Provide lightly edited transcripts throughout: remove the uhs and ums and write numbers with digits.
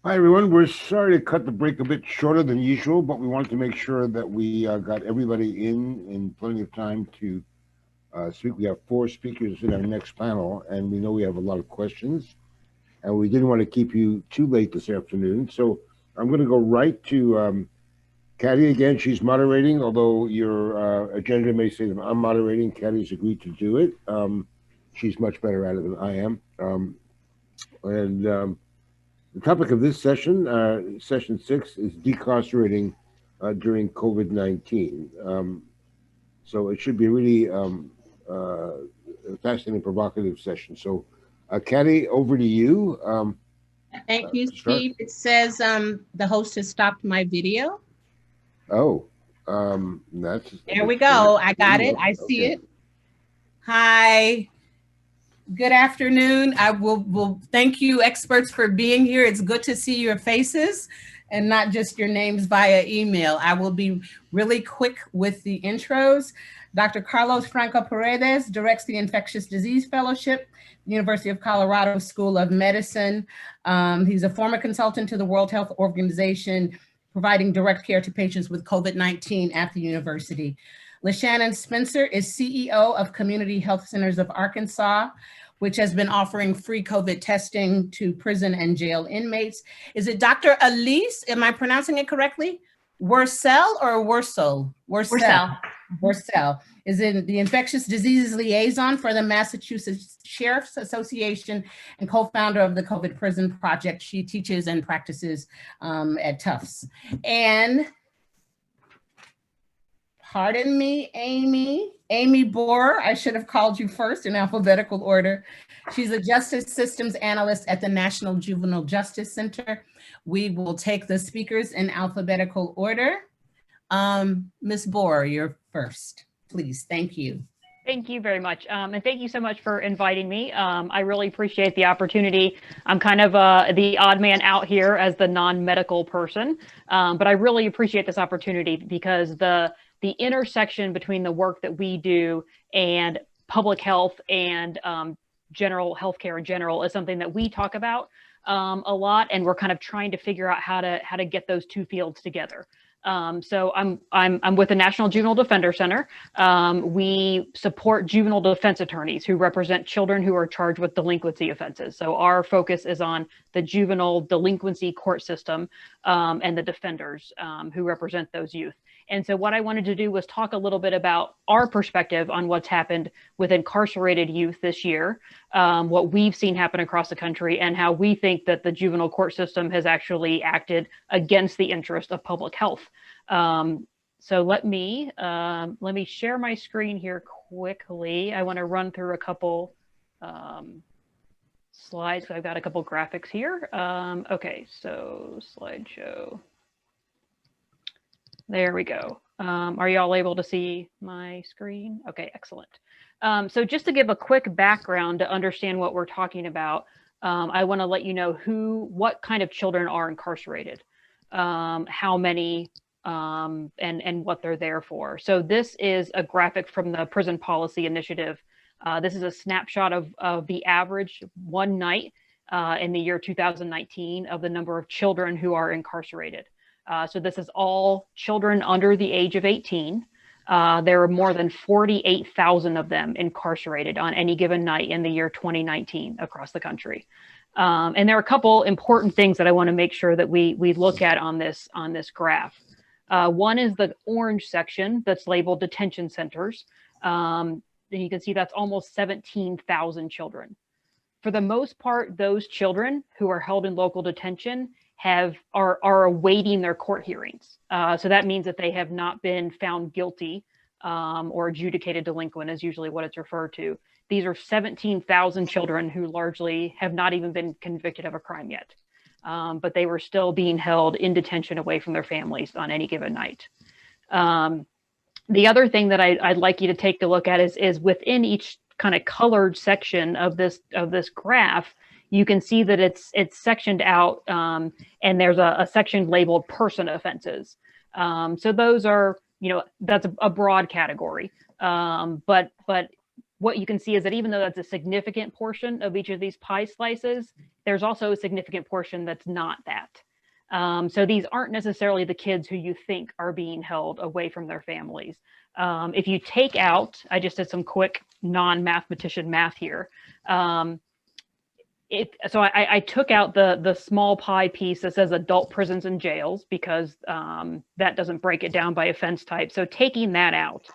Hi, everyone. We're sorry to cut the break a bit shorter than usual, but we wanted to make sure that we got everybody in plenty of time to speak. We have four speakers in our next panel, and we know we have a lot of questions, and we didn't want to keep you too late this afternoon. So I'm going to go right to Katti again. She's moderating, although your agenda may say that I'm moderating. Katti's agreed to do it. She's much better at it than I am. And The topic of this session, session six, is decarcerating during COVID-19. So it should be really fascinating, provocative session. So, Katti, over to you Thank you, to start. Steve. It says the host has stopped my video. Oh, that's a There bit we strange. go. I got it. I see Okay. it. Hi. Good afternoon. I will thank you, experts, for being here. It's good to see your faces and not just your names via email. I will be really quick with the intros. Dr. Carlos Franco-Paredes directs the Infectious Disease Fellowship, University of Colorado School of Medicine. He's a former consultant to the World Health Organization, providing direct care to patients with COVID-19 at the university. LaShawn Spencer is CEO of Community Health Centers of Arkansas, which has been offering free COVID testing to prison and jail inmates. Is it Dr. Alysse? Am I pronouncing it correctly? Wurcel or Wurcel? Warcell. Warcell is in the Infectious Diseases Liaison for the Massachusetts Sheriff's Association and co-founder of the COVID Prison Project. She teaches and practices at Tufts. And pardon me, Amy Borror. I should have called you first in alphabetical order. She's a justice systems analyst at the National Juvenile Justice Center. We will take the speakers in alphabetical order. Ms. Borror, you're first, please. Thank you. Thank you very much. And thank you so much for inviting me. I really appreciate the opportunity. I'm kind of the odd man out here as the non-medical person, but I really appreciate this opportunity because the intersection between the work that we do and public health and general healthcare in general is something that we talk about a lot, and we're kind of trying to figure out how to get those two fields together. So I'm with the National Juvenile Defender Center. We support juvenile defense attorneys who represent children who are charged with delinquency offenses. So our focus is on the juvenile delinquency court system and the defenders who represent those youth. And so what I wanted to do was talk a little bit about our perspective on what's happened with incarcerated youth this year, what we've seen happen across the country, and how we think that the juvenile court system has actually acted against the interest of public health. So let me share my screen here quickly. I want to run through a couple slides. So I've got a couple graphics here. Okay, so slideshow. There we go. Are y'all able to see my screen? Okay, excellent. So just to give a quick background to understand what we're talking about, I want to let you know what kind of children are incarcerated, how many, and what they're there for. So this is a graphic from the Prison Policy Initiative. This is a snapshot of the average one night in the year 2019 of the number of children who are incarcerated. So this is all children under the age of 18. There are more than 48,000 of them incarcerated on any given night in the year 2019 across the country. And there are a couple important things that I want to make sure that we look at on this graph. One is the orange section that's labeled detention centers. And you can see that's almost 17,000 children. For the most part, those children who are held in local detention are awaiting their court hearings. So that means that they have not been found guilty or adjudicated delinquent is usually what it's referred to. These are 17,000 children who largely have not even been convicted of a crime yet, but they were still being held in detention away from their families on any given night. The other thing that I'd like you to take a look at is within each kind of colored section of this graph, you can see that it's sectioned out, and there's a section labeled person offenses. So those are, that's a broad category. But what you can see is that even though that's a significant portion of each of these pie slices, there's also a significant portion that's not that. So these aren't necessarily the kids who you think are being held away from their families. If you take out, I just did some quick non-mathematician math here. So I took out the small pie piece that says adult prisons and jails because that doesn't break it down by offense type. So taking that out,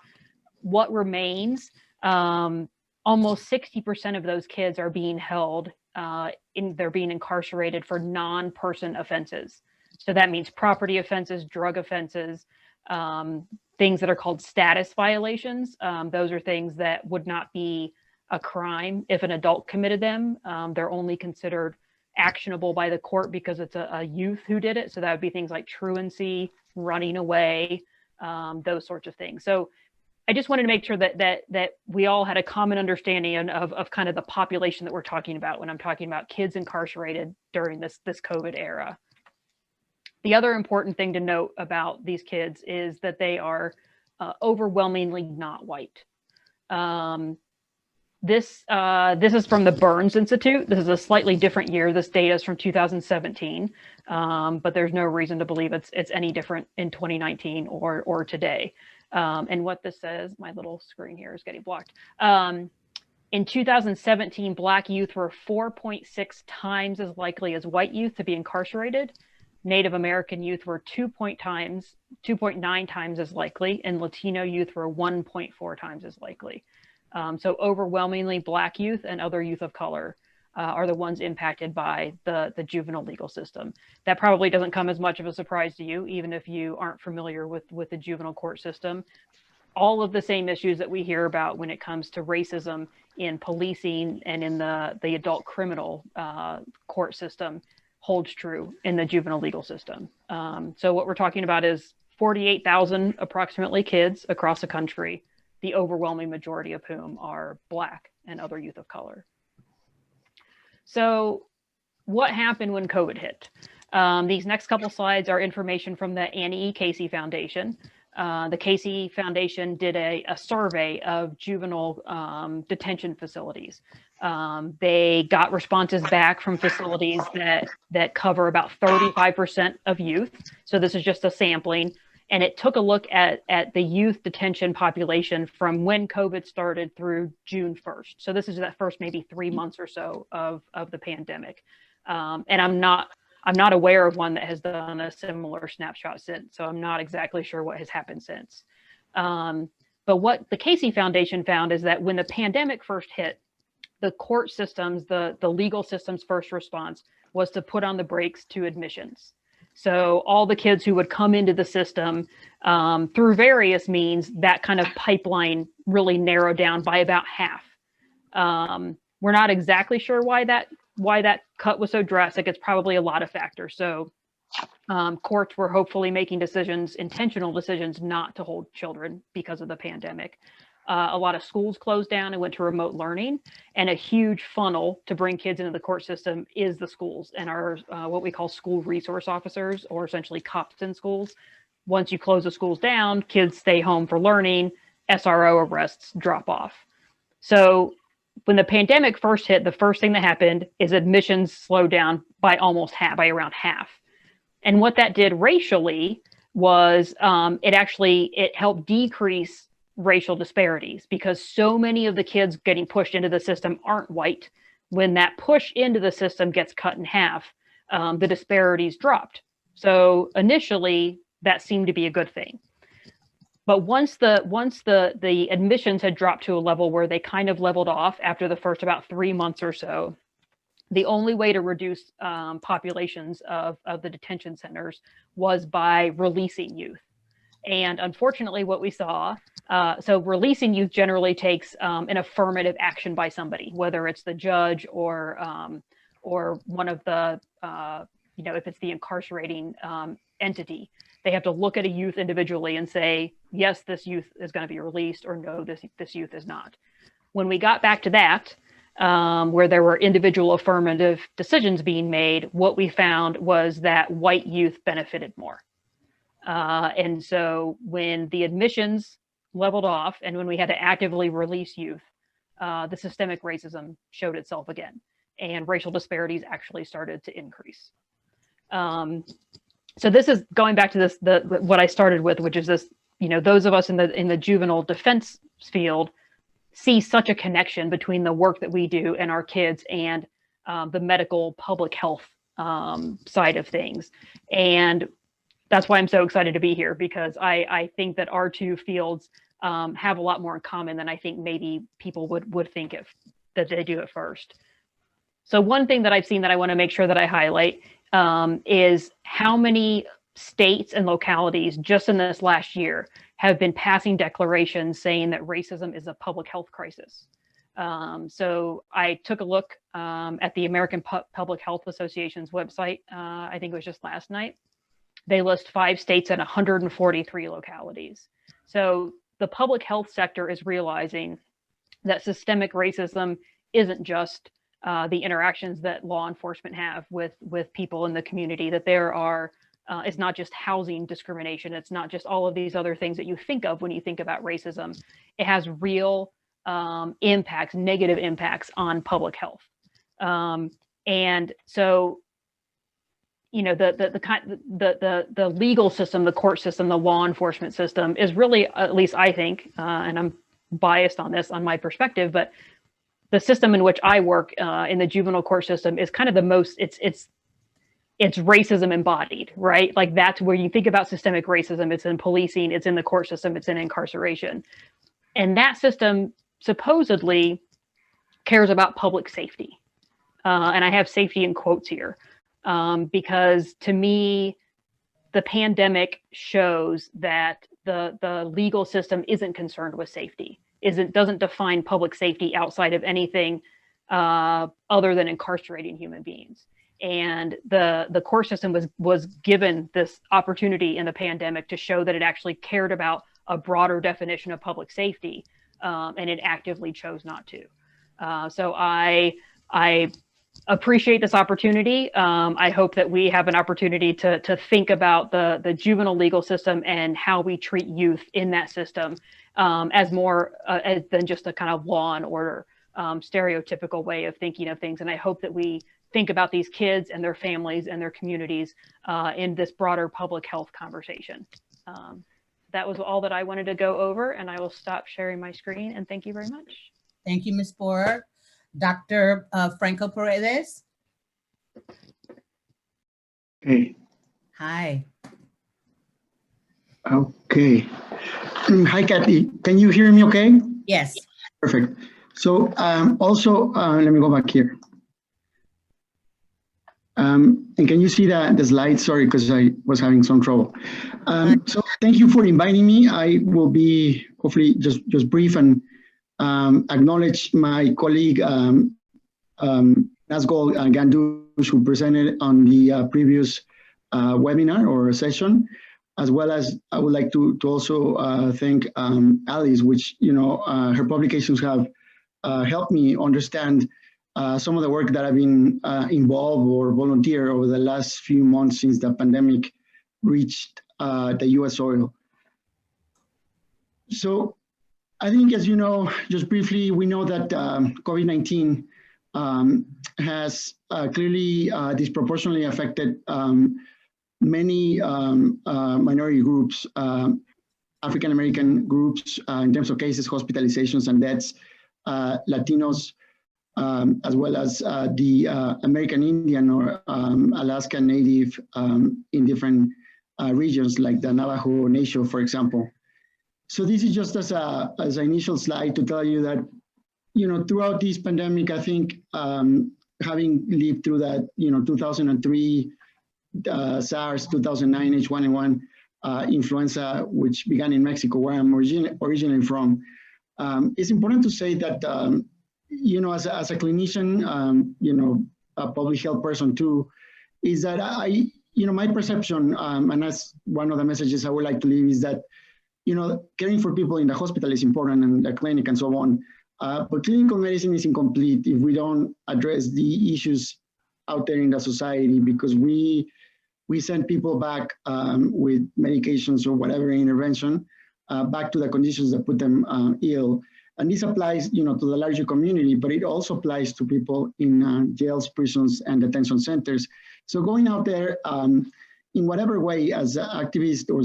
what remains, almost 60% of those kids are being held, they're being incarcerated for non-person offenses. So that means property offenses, drug offenses, things that are called status violations. Those are things that would not be a crime if an adult committed them. They're only considered actionable by the court because it's a youth who did it. So that would be things like truancy, running away, those sorts of things. So I just wanted to make sure that we all had a common understanding of kind of the population that we're talking about when I'm talking about kids incarcerated during this COVID era. The other important thing to note about these kids is that they are overwhelmingly not white. This is from the Burns Institute. This is a slightly different year. This data is from 2017, but there's no reason to believe it's any different in 2019 or today. And what this says, my little screen here is getting blocked. In 2017, Black youth were 4.6 times as likely as white youth to be incarcerated. Native American youth were 2.9 times as likely, and Latino youth were 1.4 times as likely. So overwhelmingly, Black youth and other youth of color are the ones impacted by the juvenile legal system. That probably doesn't come as much of a surprise to you, even if you aren't familiar with the juvenile court system. All of the same issues that we hear about when it comes to racism in policing and in the adult criminal court system holds true in the juvenile legal system. So what we're talking about is 48,000 approximately kids across the country, the overwhelming majority of whom are Black and other youth of color. So what happened when COVID hit? These next couple slides are information from the Annie E. Casey Foundation. The Casey Foundation did a survey of juvenile detention facilities. They got responses back from facilities that cover about 35% of youth. So this is just a sampling. And it took a look at the youth detention population from when COVID started through June 1st. So this is that first maybe 3 months or so of the pandemic. And I'm not aware of one that has done a similar snapshot since. So I'm not exactly sure what has happened since. But what the Casey Foundation found is that when the pandemic first hit, the court systems, the legal system's first response was to put on the brakes to admissions. So all the kids who would come into the system through various means, that kind of pipeline really narrowed down by about half. We're not exactly sure why that cut was so drastic. It's probably a lot of factors. So courts were hopefully making intentional decisions not to hold children because of the pandemic. A lot of schools closed down and went to remote learning, and a huge funnel to bring kids into the court system is the schools and our what we call school resource officers, or essentially cops in schools. Once you close the schools down, kids stay home for learning, SRO arrests drop off. So when the pandemic first hit, the first thing that happened is admissions slowed down by around half. And what that did racially was it helped decrease racial disparities, because so many of the kids getting pushed into the system aren't white. When that push into the system gets cut in half, the disparities dropped. So initially that seemed to be a good thing. But once the admissions had dropped to a level where they kind of leveled off after the first about 3 months or so, the only way to reduce populations of the detention centers was by releasing youth. And unfortunately, what we saw, so releasing youth generally takes an affirmative action by somebody, whether it's the judge or one of the, if it's the incarcerating entity. They have to look at a youth individually and say, yes, this youth is going to be released, or no, this youth is not. When we got back to that, where there were individual affirmative decisions being made, what we found was that white youth benefited more. And so when the admissions leveled off and when we had to actively release youth, the systemic racism showed itself again, and racial disparities actually started to increase. So this is going back to this, what I started with, which is this, those of us in the juvenile defense field see such a connection between the work that we do and our kids and the medical public health side of things. And that's why I'm so excited to be here, because I think that our two fields have a lot more in common than I think maybe people would think that they do at first. So one thing that I've seen that I want to make sure that I highlight is how many states and localities just in this last year have been passing declarations saying that racism is a public health crisis. So I took a look at the American Public Health Association's website. I think it was just last night. They list 5 states and 143 localities. So the public health sector is realizing that systemic racism isn't just the interactions that law enforcement have with people in the community, that there are, it's not just housing discrimination. It's not just all of these other things that you think of when you think about racism. It has real impacts, negative impacts on public health. And so, the legal system, the court system, the law enforcement system is really, at least I think, and I'm biased on this on my perspective, but the system in which I work in the juvenile court system is kind of the most, it's racism embodied, right? Like that's where you think about systemic racism. It's in policing, it's in the court system, it's in incarceration. And that system supposedly cares about public safety. And I have safety in quotes here because to me, the pandemic shows that the legal system isn't concerned with safety, doesn't define public safety outside of anything other than incarcerating human beings. And the court system was given this opportunity in the pandemic to show that it actually cared about a broader definition of public safety, and it actively chose not to. So I appreciate this opportunity. I hope that we have an opportunity to think about the juvenile legal system and how we treat youth in that system as more than just a kind of law and order stereotypical way of thinking of things. And I hope that we think about these kids and their families and their communities in this broader public health conversation. That was all that I wanted to go over, and I will stop sharing my screen, and thank you very much. Thank you, Ms. Borror. Dr. Franco-Paredes. Hey. Hi. Okay. Hi, Katti. Can you hear me okay? Yes. Perfect. So also, let me go back here. And can you see the slides? Sorry, because I was having some trouble. So thank you for inviting me. I will be hopefully just brief and acknowledge my colleague, Nazgul Gandush, who presented on the previous webinar or session, as well as I would like to also thank Alysse, which, her publications have helped me understand some of the work that I've been involved or volunteer over the last few months since the pandemic reached the US soil. So I think, as you know, just briefly, we know that COVID-19 has clearly disproportionately affected many minority groups, African-American groups in terms of cases, hospitalizations, and deaths, Latinos, as well as the American Indian or Alaska Native in different regions like the Navajo Nation, for example. So this is just as an initial slide to tell you that, throughout this pandemic, I think having lived through that, 2003, SARS, 2009, H1N1, influenza, which began in Mexico, where I'm originally from, it's important to say that, as a clinician, a public health person too, is that my perception, and that's one of the messages I would like to leave, is that, caring for people in the hospital is important, and the clinic and so on. But clinical medicine is incomplete if we don't address the issues out there in the society, because we send people back with medications or whatever intervention back to the conditions that put them ill. And this applies, to the larger community, but it also applies to people in jails, prisons, and detention centers. So going out there in whatever way, as an activist or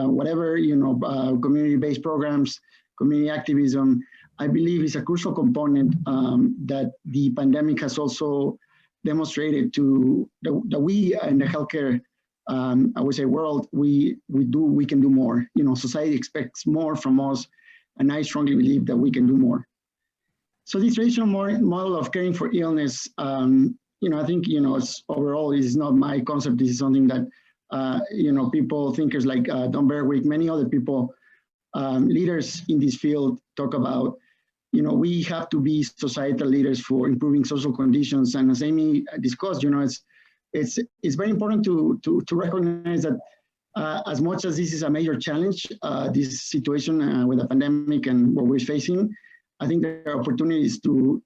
whatever, community-based programs, community activism, I believe is a crucial component that the pandemic has also demonstrated that we in the healthcare, I would say, world, we can do more. Society expects more from us, and I strongly believe that we can do more. So this traditional model of caring for illness, I think, it's overall is not my concept. This is something that, people, thinkers like Don Berwick, many other people, leaders in this field talk about. We have to be societal leaders for improving social conditions. And as Amy discussed, it's very important to recognize that as much as this is a major challenge, this situation with the pandemic and what we're facing, I think there are opportunities to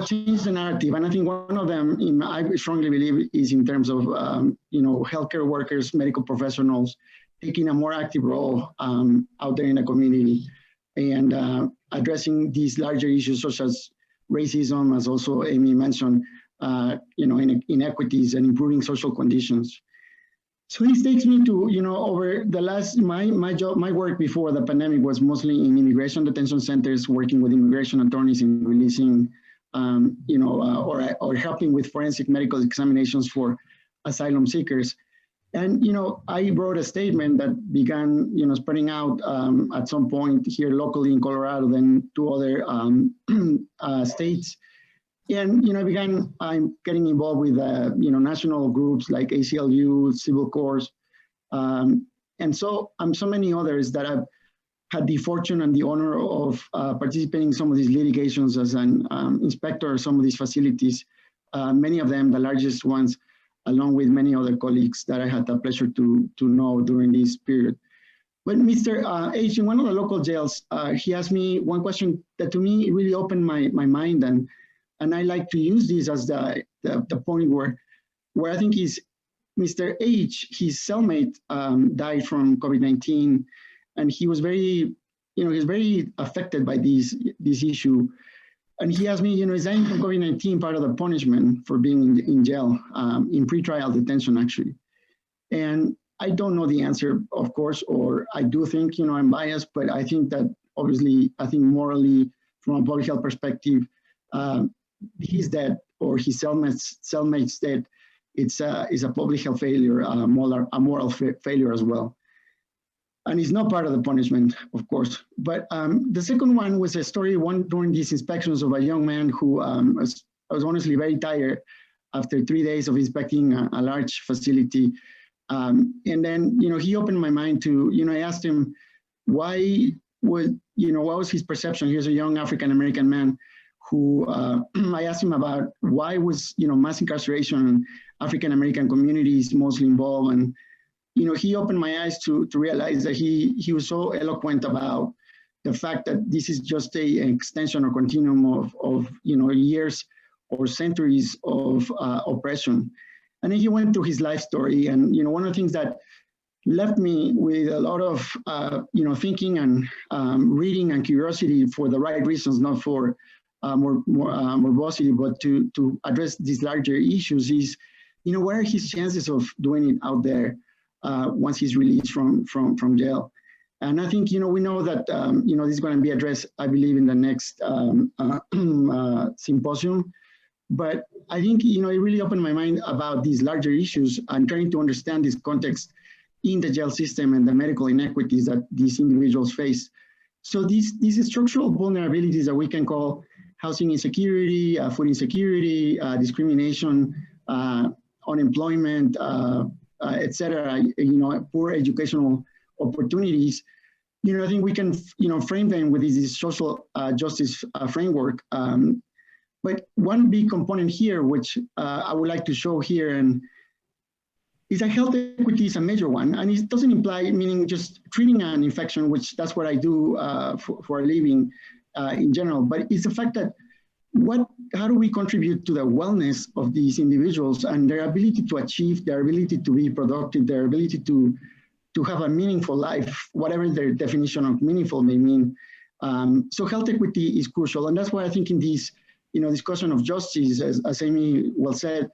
change the narrative. And I think one of them, I strongly believe, is in terms of, healthcare workers, medical professionals, taking a more active role out there in the community and addressing these larger issues such as racism, as also Amy mentioned, inequities and improving social conditions. So this takes me to, over the last, my work before the pandemic was mostly in immigration detention centers, working with immigration attorneys in releasing, or helping with forensic medical examinations for asylum seekers. And, I wrote a statement that began, spreading out at some point here locally in Colorado, then to other states. And, I'm getting involved with, national groups like ACLU, Civil Corps, and so many others that I've had the fortune and the honor of participating in some of these litigations as an inspector of some of these facilities, many of them, the largest ones, along with many other colleagues that I had the pleasure to know during this period. But Mr. H, in one of the local jails, he asked me one question that to me really opened my mind, and I like to use this as the point where I think is Mr. H, his cellmate died from COVID-19, and he was very, he was very affected by this issue. And he asked me, is dying from COVID-19 part of the punishment for being in jail, in pretrial detention, actually? And I don't know the answer, of course, or I do think, I'm biased, but I think that obviously, I think morally, from a public health perspective, his death or his cellmate's death, it's a public health failure, a moral failure as well. And it's not part of the punishment, of course. But the second one was a story during these inspections of a young man who I was honestly very tired after 3 days of inspecting a large facility. And then, he opened my mind to, I asked him why what was his perception? Here's a young African-American man who I asked him about why was, mass incarceration, African-American communities mostly involved. And he opened my eyes to realize that he was so eloquent about the fact that this is just an extension or continuum of years or centuries of oppression. And then he went through his life story. And, one of the things that left me with a lot of, thinking and reading and curiosity for the right reasons, not for morbosity, but to address these larger issues is, what are his chances of doing it out there? Once he's released from jail. And I think, we know that, this is going to be addressed, I believe, in the next symposium. But I think, it really opened my mind about these larger issues and trying to understand this context in the jail system and the medical inequities that these individuals face. So these structural vulnerabilities that we can call housing insecurity, food insecurity, discrimination, unemployment, et cetera, poor educational opportunities, I think we can, frame them with this social justice framework. But one big component here, which I would like to show here, and is that health equity is a major one. And it doesn't imply, meaning just treating an infection, which that's what I do for a living in general, but it's the fact that how do we contribute to the wellness of these individuals and their ability to achieve, their ability to be productive, their ability to to have a meaningful life, whatever their definition of meaningful may mean. So health equity is crucial. And that's why I think in this discussion of justice, as Amy well said,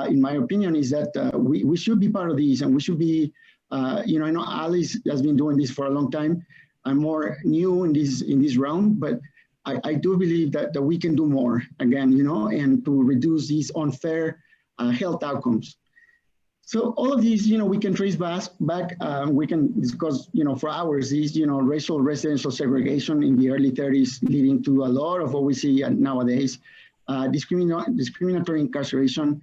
in my opinion, is that we should be part of these, and we should be, I know Alysse has been doing this for a long time. I'm more new in this realm, but I do believe that we can do more, again, and to reduce these unfair health outcomes. So all of these, we can trace back, we can discuss, for hours, these, racial residential segregation in the early 30s, leading to a lot of what we see nowadays, discriminatory incarceration,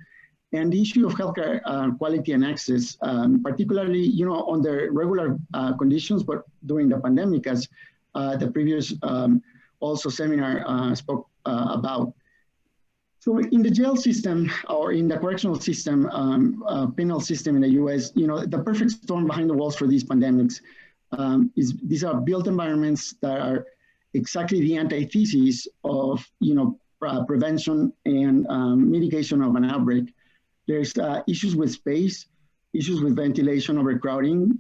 and the issue of healthcare quality and access, particularly, under regular conditions, but during the pandemic, as the previous also seminar spoke about. So in the jail system, or in the correctional system, penal system in the US, the perfect storm behind the walls for these pandemics is these are built environments that are exactly the antithesis of, prevention and mitigation of an outbreak. There's issues with space, issues with ventilation, overcrowding,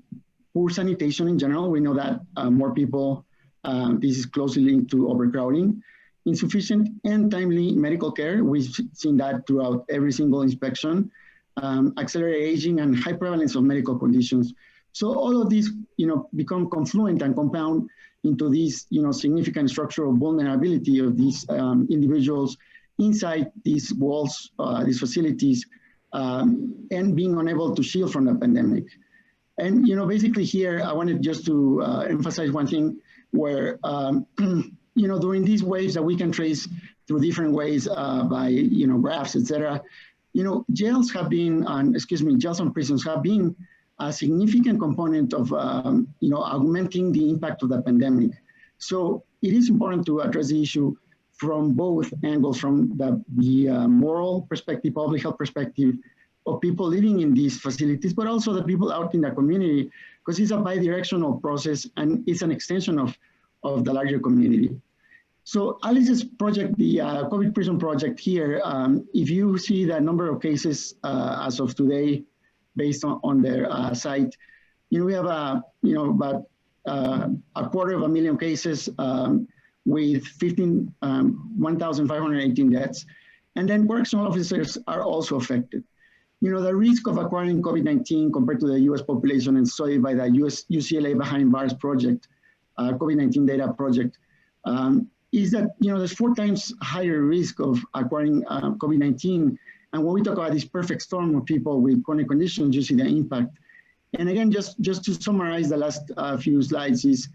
poor sanitation in general. We know that more people, this is closely linked to overcrowding. Insufficient and timely medical care. We've seen that throughout every single inspection. Accelerated aging and high prevalence of medical conditions. So all of these, become confluent and compound into these, significant structural vulnerability of these individuals inside these walls, these facilities, and being unable to shield from the pandemic. And, basically here, I wanted just to emphasize one thing where, during these waves that we can trace through different ways by, graphs, et cetera, jails and prisons have been a significant component of, augmenting the impact of the pandemic. So it is important to address the issue from both angles, from the moral perspective, public health perspective of people living in these facilities, but also the people out in the community, because it's a bidirectional process and it's an extension of the larger community. So Alysse's project, the COVID prison project here, if you see the number of cases as of today, based on their site, we have about 250,000 cases with 1,518 deaths. And then correctional officers are also affected. The risk of acquiring COVID-19 compared to the US population and studied by the UCLA Behind Bars project, COVID-19 data project, is that, there's 4 times higher risk of acquiring COVID-19. And when we talk about this perfect storm of people with chronic conditions, you see the impact. And again, just to summarize the last few slides is,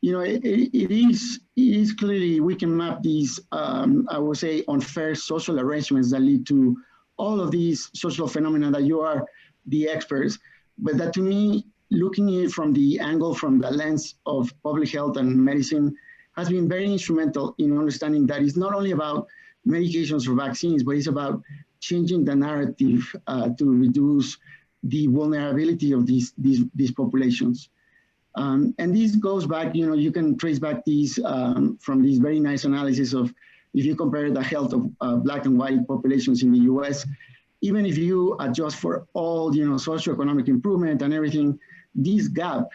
it is clearly, we can map these, I would say, unfair social arrangements that lead to all of these social phenomena that you are the experts. But that, to me, looking at it from the lens of public health and medicine, has been very instrumental in understanding that it's not only about medications or vaccines, but it's about changing the narrative to reduce the vulnerability of these populations. And this goes back, you can trace back these from these very nice analysis of, if you compare the health of Black and white populations in the US, even if you adjust for all, socioeconomic improvement and everything, this gap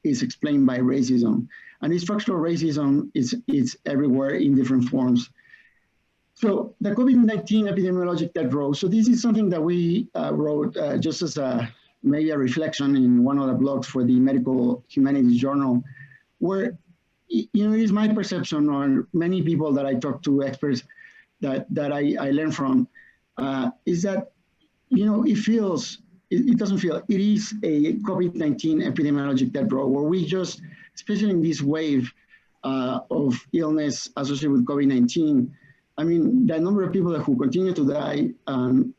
is explained by racism. And this structural racism is everywhere in different forms. So the COVID-19 epidemiologic death row. So this is something that we wrote just as maybe a reflection in one of the blogs for the Medical Humanities Journal, where, it is my perception, or many people that I talk to, experts that I learn from, is that, it doesn't feel, it is a COVID-19 epidemiologic death row, where we just, especially in this wave of illness associated with COVID-19, I mean, the number of people who continue to die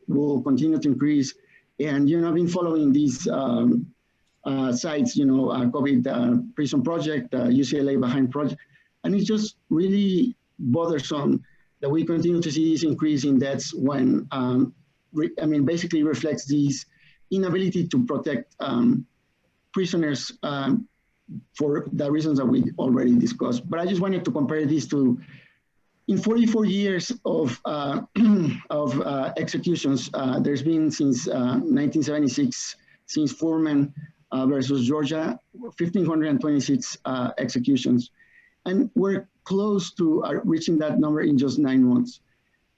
will continue to increase. And, I've been following these sites, COVID prison project, UCLA Behind project, and it's just really bothersome that we continue to see this increase in deaths when, basically reflects this inability to protect prisoners for the reasons that we already discussed. But I just wanted to compare this to, in 44 years of executions, there's been since 1976, since Foreman, versus Georgia, 1,526 executions. And we're close to reaching that number in just 9 months.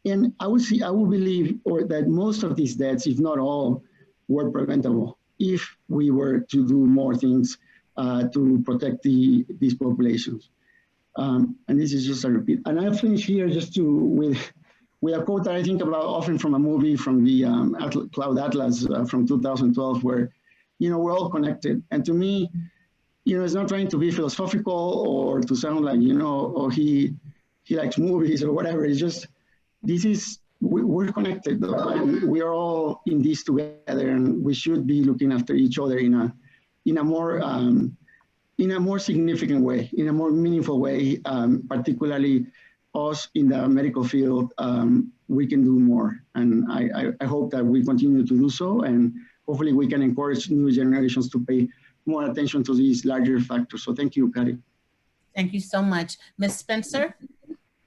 And I would believe that most of these deaths, if not all, were preventable if we were to do more things to protect these populations. And this is just a repeat. And I'll finish here just with a quote that I think about often from a movie from the Cloud Atlas from 2012, where, we're all connected. And to me, it's not trying to be philosophical or to sound like, oh, he likes movies or whatever. It's just, we're connected, though, and we are all in this together, and we should be looking after each other in a more significant way, in a more meaningful way, particularly us in the medical field. We can do more, and I hope that we continue to do so, and hopefully we can encourage new generations to pay more attention to these larger factors. So thank you, Katti. Thank you so much. Ms. Spencer?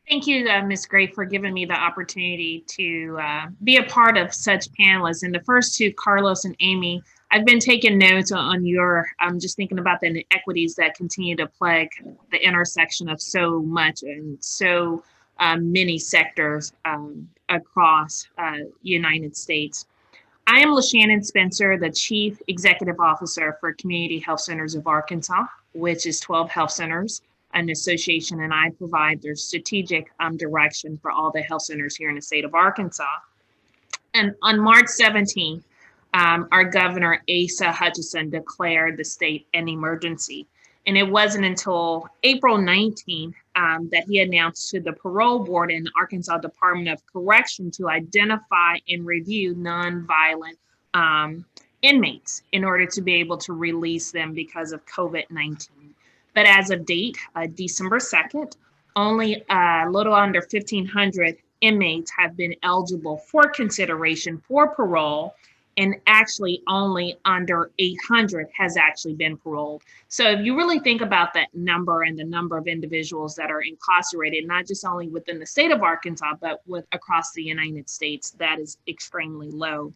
Thank you, Ms. Gray, for giving me the opportunity to be a part of such panelists. And the first two, Carlos and Amy, I've been taking notes on I'm just thinking about the inequities that continue to plague the intersection of so much and so many sectors across United States. I am LaShawn Spencer, the Chief Executive Officer for Community Health Centers of Arkansas, which is 12 health centers, an association, and I provide their strategic direction for all the health centers here in the state of Arkansas. And on March 17th, our governor, Asa Hutchinson, declared the state an emergency. And it wasn't until April 19th that he announced to the parole board and Arkansas Department of Correction to identify and review nonviolent inmates in order to be able to release them because of COVID-19. But as of date, December 2nd, only a little under 1,500 inmates have been eligible for consideration for parole, and actually only under 800 has actually been paroled. So if you really think about that number and the number of individuals that are incarcerated, not just only within the state of Arkansas, but across the United States, that is extremely low.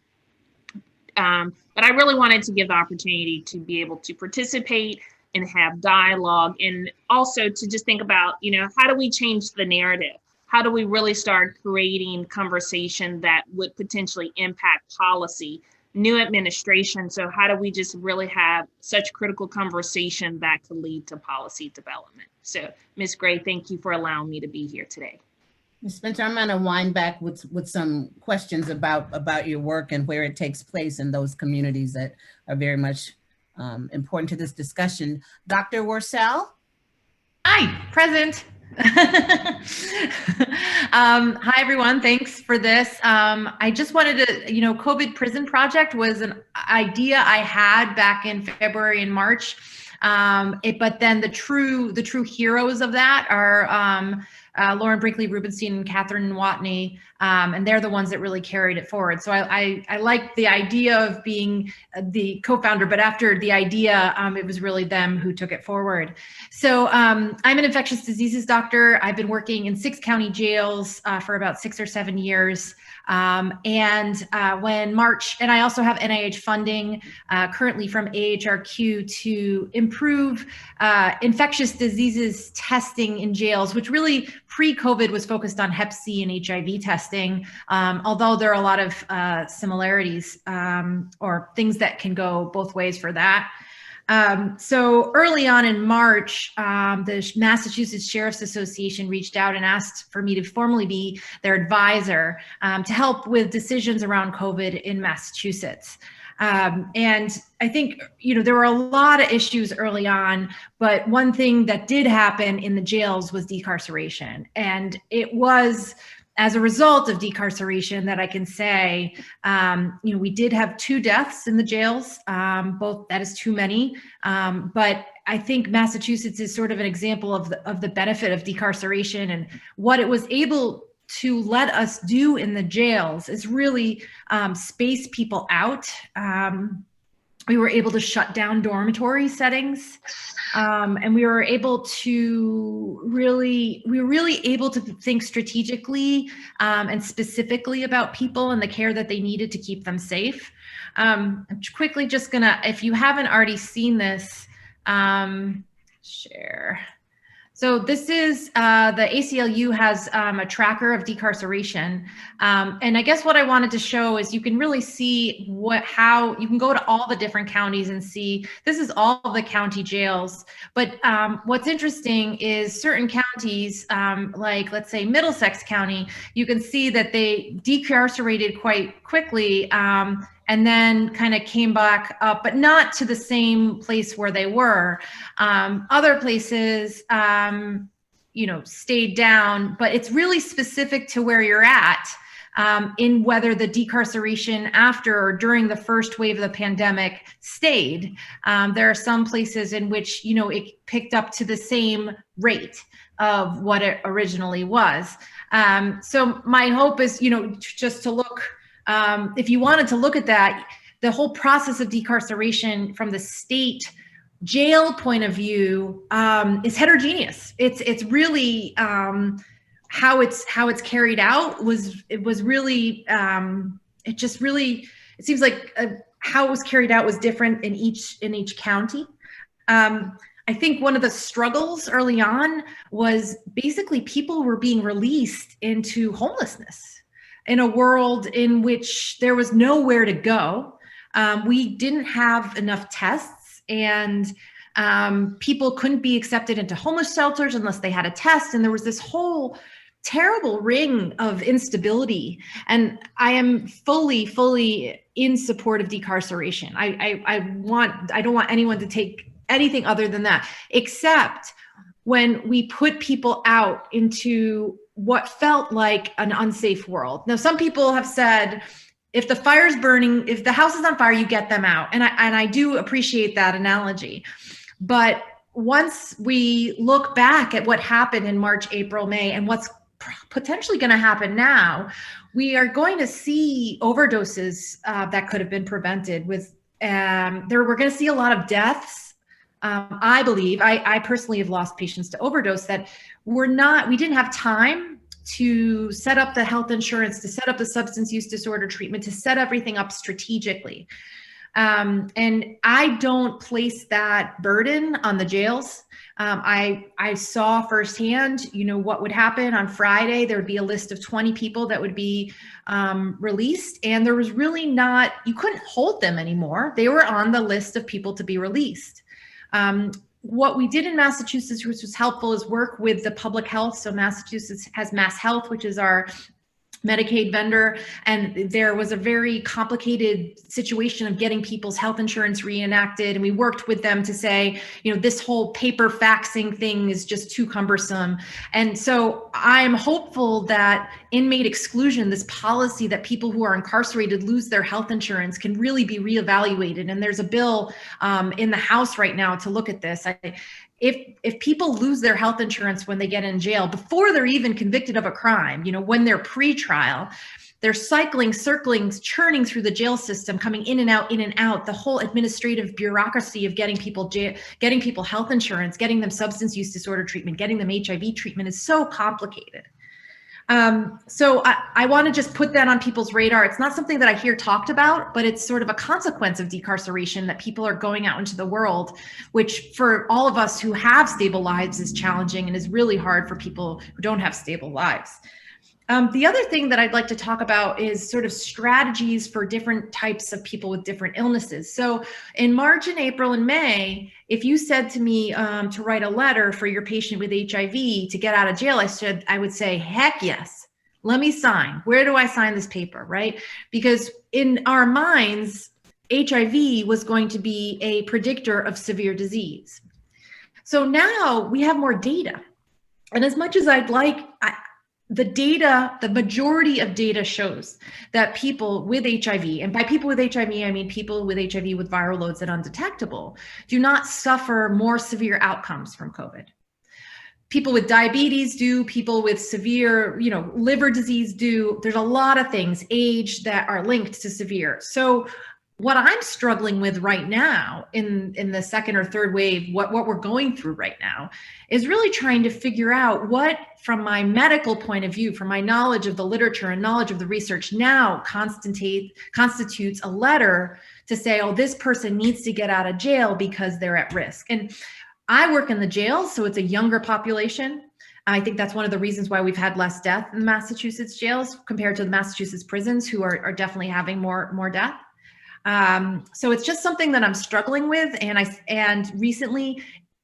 But I really wanted to give the opportunity to be able to participate and have dialogue, and also to just think about, how do we change the narrative? How do we really start creating conversation that would potentially impact policy, new administration? So how do we just really have such critical conversation that could lead to policy development? So Ms. Gray, thank you for allowing me to be here today. Ms. Spencer, I'm going to wind back with some questions about your work and where it takes place in those communities that are very much important to this discussion. Dr. Wurcel? Hi, present. Hi, everyone. Thanks for this. I just wanted to, COVID Prison Project was an idea I had back in February and March. But then the true heroes of that are Lauren Brinkley Rubenstein and Catherine Watney, and they're the ones that really carried it forward. So I like the idea of being the co-founder, but after the idea, it was really them who took it forward. So I'm an infectious diseases doctor. I've been working in 6 county jails for about 6 or 7 years. When March, and I also have NIH funding currently from AHRQ to improve infectious diseases testing in jails, which really pre-COVID was focused on Hep C and HIV testing, although there are a lot of similarities or things that can go both ways for that. So early on in March, the Massachusetts Sheriff's Association reached out and asked for me to formally be their advisor to help with decisions around COVID in Massachusetts. And I think, there were a lot of issues early on, but one thing that did happen in the jails was decarceration. And it was as a result of decarceration that I can say, we did have 2 deaths in the jails, both, that is too many. But I think Massachusetts is sort of an example of the benefit of decarceration, and what it was able to let us do in the jails is really space people out. We were able to shut down dormitory settings. And we were able to really able to think strategically and specifically about people and the care that they needed to keep them safe. I'm quickly just gonna, if you haven't already seen this, share. So this is, the ACLU has a tracker of decarceration. And I guess what I wanted to show is you can really see how you can go to all the different counties and see, this is all of the county jails. But what's interesting is certain counties, like let's say Middlesex County, you can see that they decarcerated quite quickly and then kind of came back up, but not to the same place where they were. Other places, stayed down, but it's really specific to where you're at in whether the decarceration after or during the first wave of the pandemic stayed. There are some places in which, it picked up to the same rate of what it originally was. So my hope is, just to look, if you wanted to look at that, the whole process of decarceration from the state jail point of view is heterogeneous. It's really how it's carried out it seems like how it was carried out was different in each county. I think one of the struggles early on was basically people were being released into homelessness in a world in which there was nowhere to go. We didn't have enough tests, and people couldn't be accepted into homeless shelters unless they had a test. And there was this whole terrible ring of instability. And I am fully in support of decarceration. I don't want anyone to take anything other than that, except when we put people out into what felt like an unsafe world. Now, some people have said, if the fire's burning, if the house is on fire, you get them out. And I do appreciate that analogy. But once we look back at what happened in March, April, May, and what's potentially going to happen now, we are going to see overdoses that could have been prevented with, we're going to see a lot of deaths. I believe, I personally have lost patients to overdose that we didn't have time to set up the health insurance, to set up the substance use disorder treatment, to set everything up strategically. And I don't place that burden on the jails. I saw firsthand, what would happen on Friday. There would be a list of 20 people that would be released, and there was really you couldn't hold them anymore. They were on the list of people to be released. What we did in Massachusetts, which was helpful, is work with the public health. So Massachusetts has Mass Health, which is our Medicaid vendor, and there was a very complicated situation of getting people's health insurance reenacted, and we worked with them to say, this whole paper faxing thing is just too cumbersome. And so I'm hopeful that inmate exclusion, this policy that people who are incarcerated lose their health insurance, can really be reevaluated. And there's a bill in the House right now to look at this. If people lose their health insurance when they get in jail, before they're even convicted of a crime, when they're pre-trial, they're circling, churning through the jail system, coming in and out. The whole administrative bureaucracy of getting people health insurance, getting them substance use disorder treatment, getting them HIV treatment is so complicated. So I want to just put that on people's radar. It's not something that I hear talked about, but it's sort of a consequence of decarceration that people are going out into the world, which for all of us who have stable lives is challenging and is really hard for people who don't have stable lives. The other thing that I'd like to talk about is sort of strategies for different types of people with different illnesses. So in March and April and May, if you said to me to write a letter for your patient with HIV to get out of jail, I would say, heck yes, let me sign. Where do I sign this paper, right? Because in our minds, HIV was going to be a predictor of severe disease. So now we have more data. And as much as I'd like, the majority of data shows that people with HIV, and by people with HIV, I mean people with HIV with viral loads that are undetectable, do not suffer more severe outcomes from COVID. People with diabetes do, people with severe, liver disease do. There's a lot of things, age, that are linked to severe. So what I'm struggling with right now in the second or third wave, what we're going through right now, is really trying to figure out what, from my medical point of view, from my knowledge of the literature and knowledge of the research, now constitutes a letter to say, oh, this person needs to get out of jail because they're at risk. And I work in the jails, so it's a younger population. I think that's one of the reasons why we've had less death in the Massachusetts jails compared to the Massachusetts prisons, who are definitely having more death. So it's just something that I'm struggling with. And recently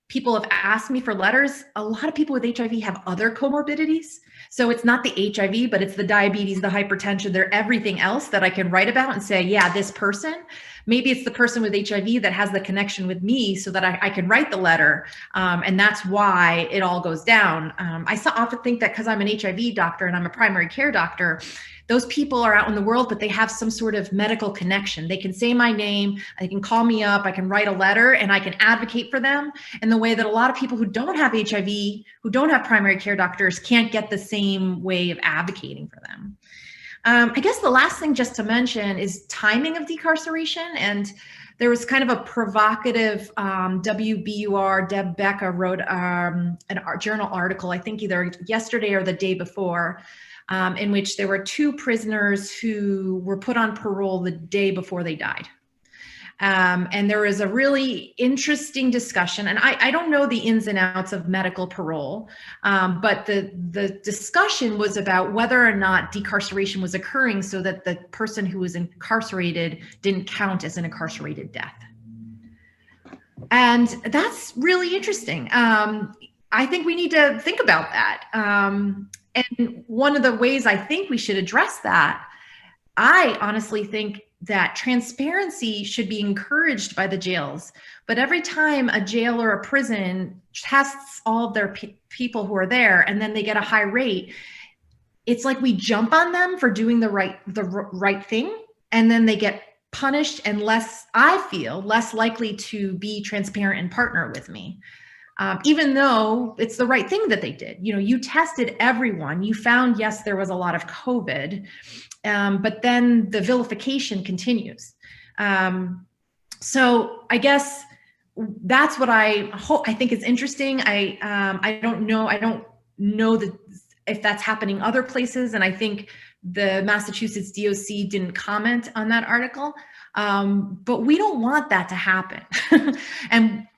people have asked me for letters. A lot of people with HIV have other comorbidities. So it's not the HIV, but it's the diabetes, the hypertension, they're everything else that I can write about and say, yeah, this person, maybe it's the person with HIV that has the connection with me so that I can write the letter. And that's why it all goes down. I often think that because I'm an HIV doctor and I'm a primary care doctor, those people are out in the world, but they have some sort of medical connection. They can say my name, they can call me up, I can write a letter, and I can advocate for them in the way that a lot of people who don't have HIV, who don't have primary care doctors, can't get the same way of advocating for them. I guess the last thing just to mention is timing of decarceration. And there was kind of a provocative WBUR, Deb Becca wrote a journal article, I think either yesterday or the day before, in which there were 2 prisoners who were put on parole the day before they died. And there was a really interesting discussion, and I don't know the ins and outs of medical parole, but the discussion was about whether or not decarceration was occurring so that the person who was incarcerated didn't count as an incarcerated death. And that's really interesting. I think we need to think about that. And one of the ways I think we should address that, I honestly think that transparency should be encouraged by the jails. But every time a jail or a prison tests all of their people who are there and then they get a high rate, it's like we jump on them for doing the right thing, and then they get punished and I feel less likely to be transparent and partner with me. Even though it's the right thing that they did. You know, you tested everyone, you found, yes, there was a lot of COVID, but then the vilification continues. So I guess that's what I think is interesting. I don't know that if that's happening other places. And I think the Massachusetts DOC didn't comment on that article, but we don't want that to happen.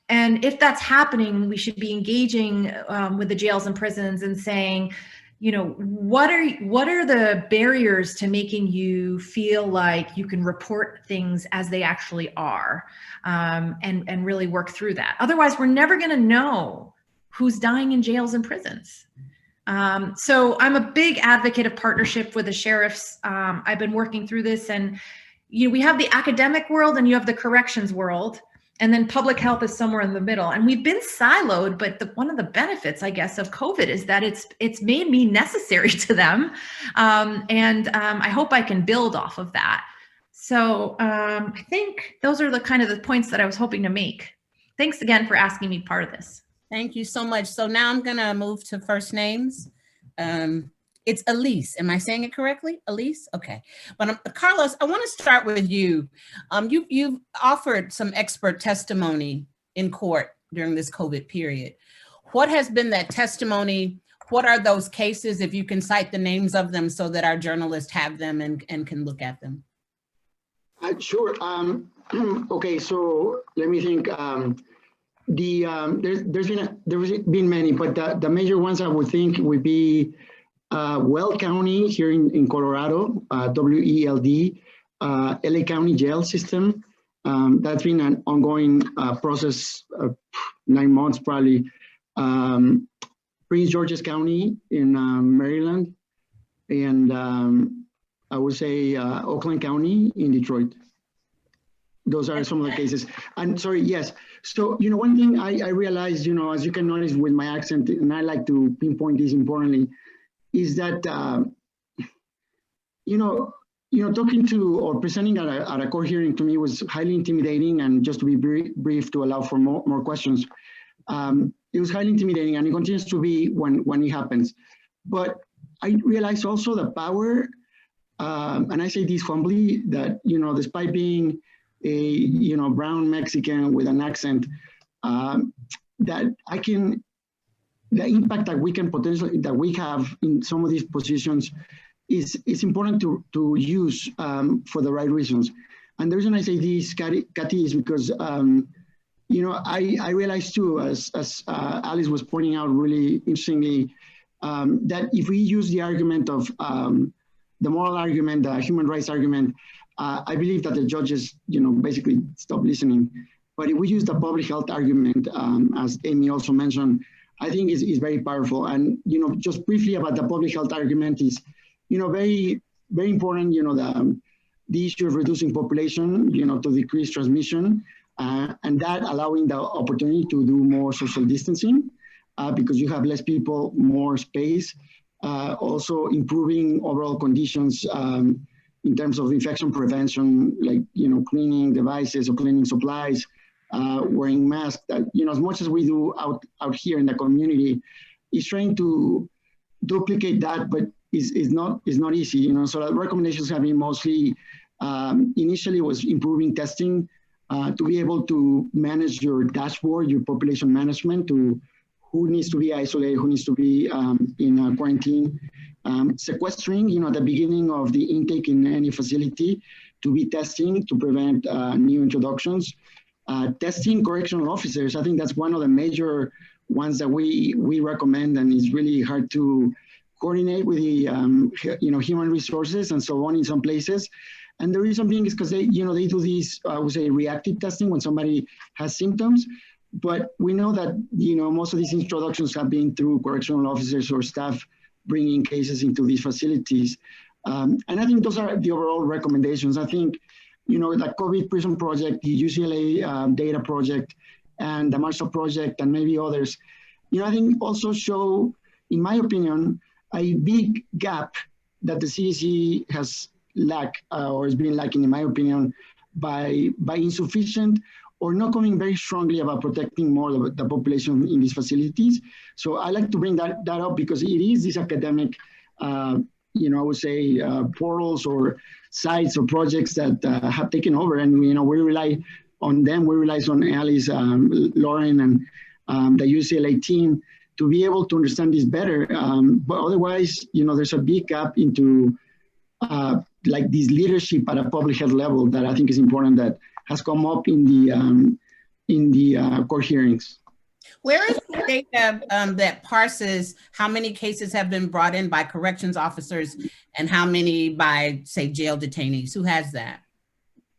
And if that's happening, we should be engaging with the jails and prisons and saying, you know, what are the barriers to making you feel like you can report things as they actually are, and really work through that. Otherwise, we're never going to know who's dying in jails and prisons. So I'm a big advocate of partnership with the sheriffs. I've been working through this, and you know, we have the academic world and you have the corrections world. And then public health is somewhere in the middle. And we've been siloed, but one of the benefits, I guess, of COVID is that it's made me necessary to them. I hope I can build off of that. So I think those are the kind of the points that I was hoping to make. Thanks again for asking me part of this. Thank you so much. So now I'm gonna move to first names. It's Alysse. Am I saying it correctly? Alysse? Okay. But Carlos, I want to start with you. You've offered some expert testimony in court during this COVID period. What has been that testimony? What are those cases, if you can cite the names of them so that our journalists have them and can look at them? Sure. Okay, so let me think. There's been many, but the major ones I would think would be Weld County here in Colorado, WELD, LA County jail system. That's been an ongoing process of 9 months probably. Prince George's County in Maryland, and I would say Oakland County in Detroit. Those are some of the cases. And sorry, yes. So, you know, one thing I realized, you know, as you can notice with my accent, and I like to pinpoint this importantly, is that, you know, talking to or presenting at a court hearing to me was highly intimidating. And just to be brief to allow for more questions, it was highly intimidating, and it continues to be when it happens. But I realized also the power, and I say this humbly, that, you know, despite being a brown Mexican with an accent, that the impact that we can potentially, that we have in some of these positions is important to use for the right reasons. And the reason I say this, Katti, is because I realized too, as Alysse was pointing out really interestingly, that if we use the argument of the moral argument, the human rights argument, I believe that the judges, basically stop listening. But if we use the public health argument, as Amy also mentioned, I think is very powerful. And just briefly about the public health argument is, very, very important. The issue of reducing population, to decrease transmission, and that allowing the opportunity to do more social distancing, because you have less people, more space. Also improving overall conditions in terms of infection prevention, like cleaning devices or cleaning supplies, wearing masks. As much as we do out here in the community, is trying to duplicate that, but is not easy. So the recommendations have been mostly initially was improving testing to be able to manage your dashboard, your population management, to who needs to be isolated, who needs to be in quarantine, sequestering, at the beginning of the intake in any facility, to be testing to prevent new introductions, testing correctional officers. I think that's one of the major ones that we recommend, and it's really hard to coordinate with the human resources and so on in some places. And the reason being is because they do these, I would say, reactive testing when somebody has symptoms. But we know that, most of these introductions have been through correctional officers or staff bringing cases into these facilities. And I think those are the overall recommendations. I think, the COVID Prison Project, the UCLA data project, and the Marshall Project, and maybe others, I think also show, in my opinion, a big gap that the CDC has lacked, or has been lacking, in my opinion, by insufficient or not coming very strongly about protecting more of the population in these facilities. So I like to bring that up because it is this academic, I would say, portals or sites or projects that have taken over, and we rely on them. We rely on Alysse, Lauren, and the UCLA team to be able to understand this better. But otherwise, there's a big gap into like this leadership at a public health level that I think is important, that has come up in the court hearings. Where is the data that parses how many cases have been brought in by corrections officers and how many by, say, jail detainees? Who has that?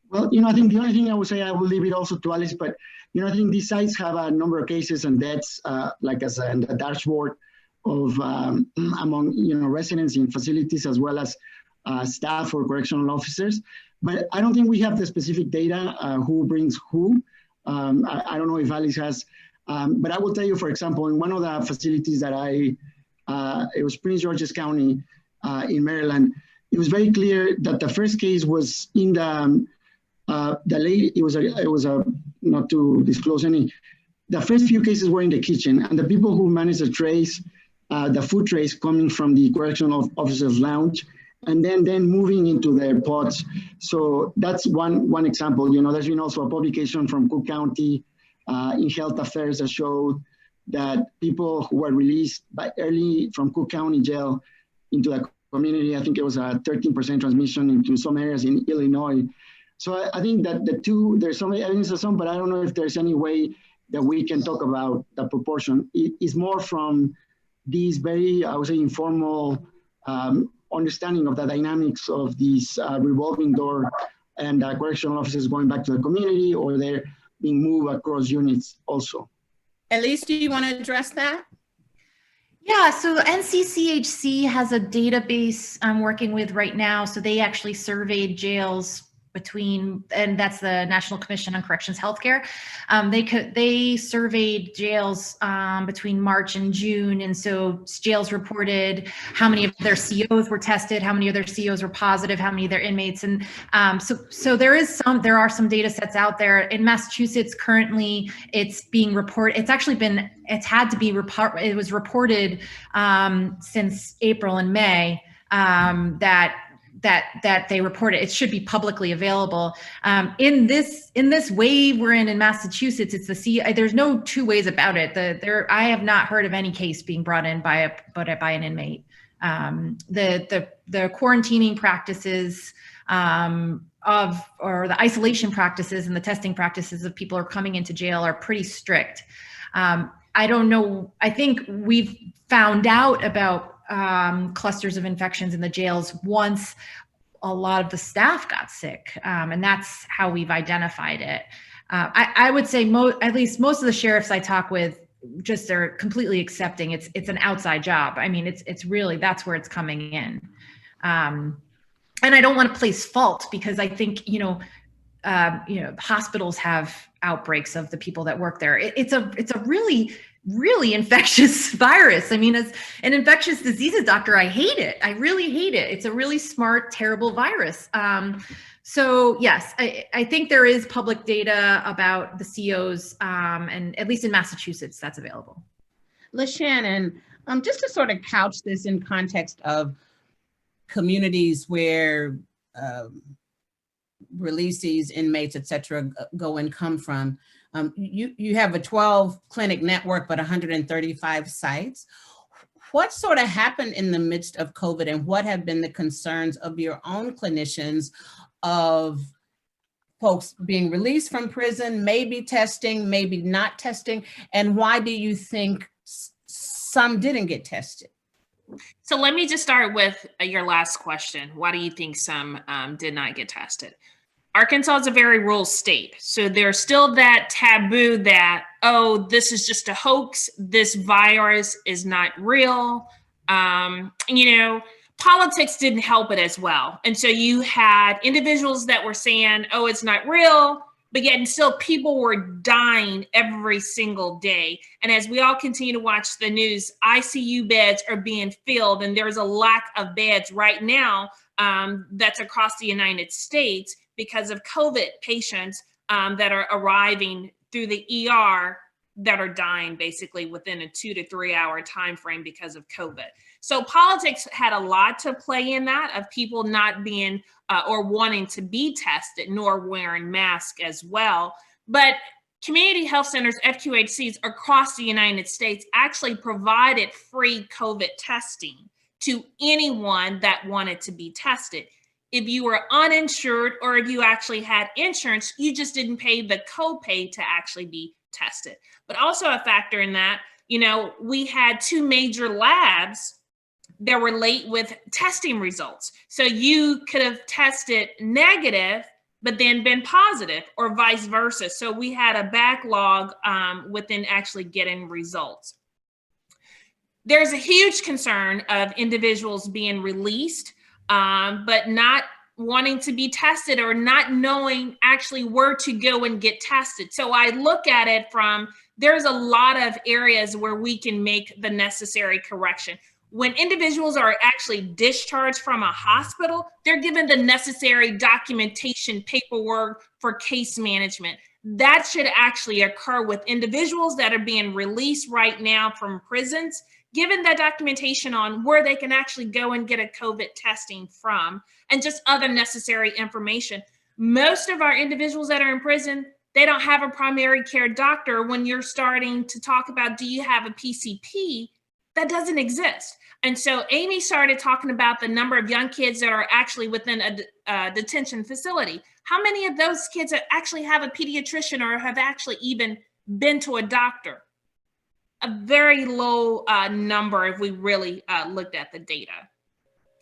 Well, I think the only thing I would say, I will leave it also to Alysse, but I think these sites have a number of cases and deaths, like as a dashboard of among residents in facilities as well as staff or correctional officers. But I don't think we have the specific data, who brings who. I don't know if Alysse has, but I will tell you, for example, in one of the facilities that it was Prince George's County in Maryland, it was very clear that the first case was in the lady, it was a, not to disclose any, the first few cases were in the kitchen, and the people who managed the trays, the food trays coming from the correctional officers' lounge, and then moving into their pods. So that's one example. There's been also a publication from Cook County in Health Affairs that showed that people who were released early from Cook County jail into the community, I think it was a 13% transmission into some areas in Illinois. So I think that there's some evidence of some, but I don't know if there's any way that we can talk about the proportion. It is more from these very, I would say, informal understanding of the dynamics of these revolving door and correctional officers going back to the community, or they're being moved across units also. Alysse, do you want to address that? Yeah, so NCCHC has a database I'm working with right now. So they actually surveyed jails and that's the National Commission on Corrections Healthcare. They surveyed jails between March and June, and so jails reported how many of their COs were tested, how many of their COs were positive, how many of their inmates, and so there are some data sets out there. In Massachusetts currently, it's being reported. It was reported since April and May that that they reported. It should be publicly available. In this wave we're in Massachusetts, there's no two ways about it. I have not heard of any case being brought in by an inmate. The quarantining practices or the isolation practices and the testing practices of people who are coming into jail are pretty strict. I don't know. I think we've found out about clusters of infections in the jails once a lot of the staff got sick, and that's how we've identified it. I would say at least most of the sheriffs I talk with just are completely accepting it's an outside job. I mean, it's really, that's where it's coming in. And I don't want to place fault, because I think, hospitals have outbreaks of the people that work there. It's a really, really infectious virus. I mean, as an infectious diseases doctor, I hate it. I really hate it. It's a really smart, terrible virus. So yes, I think there is public data about the COs, and at least in Massachusetts, that's available. LaShannon, just to sort of couch this in context of communities where releasees, inmates, et cetera, go and come from, you have a 12 clinic network, but 135 sites. What sort of happened in the midst of COVID, and what have been the concerns of your own clinicians of folks being released from prison, maybe testing, maybe not testing, and why do you think some didn't get tested? So let me just start with your last question. Why do you think some did not get tested? Arkansas is a very rural state. So there's still that taboo that, oh, this is just a hoax. This virus is not real. Politics didn't help it as well. And so you had individuals that were saying, oh, it's not real, but yet and still people were dying every single day. And as we all continue to watch the news, ICU beds are being filled, and there's a lack of beds right now that's across the United States because of COVID patients that are arriving through the ER that are dying basically within a 2 to 3 hour time frame because of COVID. So politics had a lot to play in that, of people not being or wanting to be tested, nor wearing masks as well. But community health centers, FQHCs across the United States actually provided free COVID testing to anyone that wanted to be tested. If you were uninsured or if you actually had insurance, you just didn't pay the copay to actually be tested. But also a factor in that, we had 2 major labs that were late with testing results. So you could have tested negative, but then been positive, or vice versa. So we had a backlog within actually getting results. There's a huge concern of individuals being released, but not wanting to be tested or not knowing actually where to go and get tested. So I look at it from, there's a lot of areas where we can make the necessary correction. When individuals are actually discharged from a hospital, they're given the necessary documentation, paperwork for case management. That should actually occur with individuals that are being released right now from prisons, given that documentation on where they can actually go and get a COVID testing from, and just other necessary information. Most of our individuals that are in prison, they don't have a primary care doctor. When you're starting to talk about, do you have a PCP? That doesn't exist. And so Amy started talking about the number of young kids that are actually within a detention facility. How many of those kids actually have a pediatrician or have actually even been to a doctor? A very low number if we really looked at the data.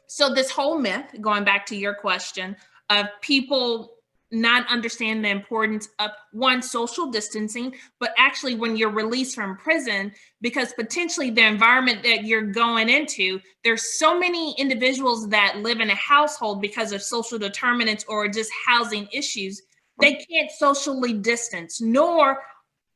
So this whole myth, going back to your question, of people not understand the importance of, one, social distancing, but actually when you're released from prison, because potentially the environment that you're going into, there's so many individuals that live in a household because of social determinants or just housing issues, they can't socially distance,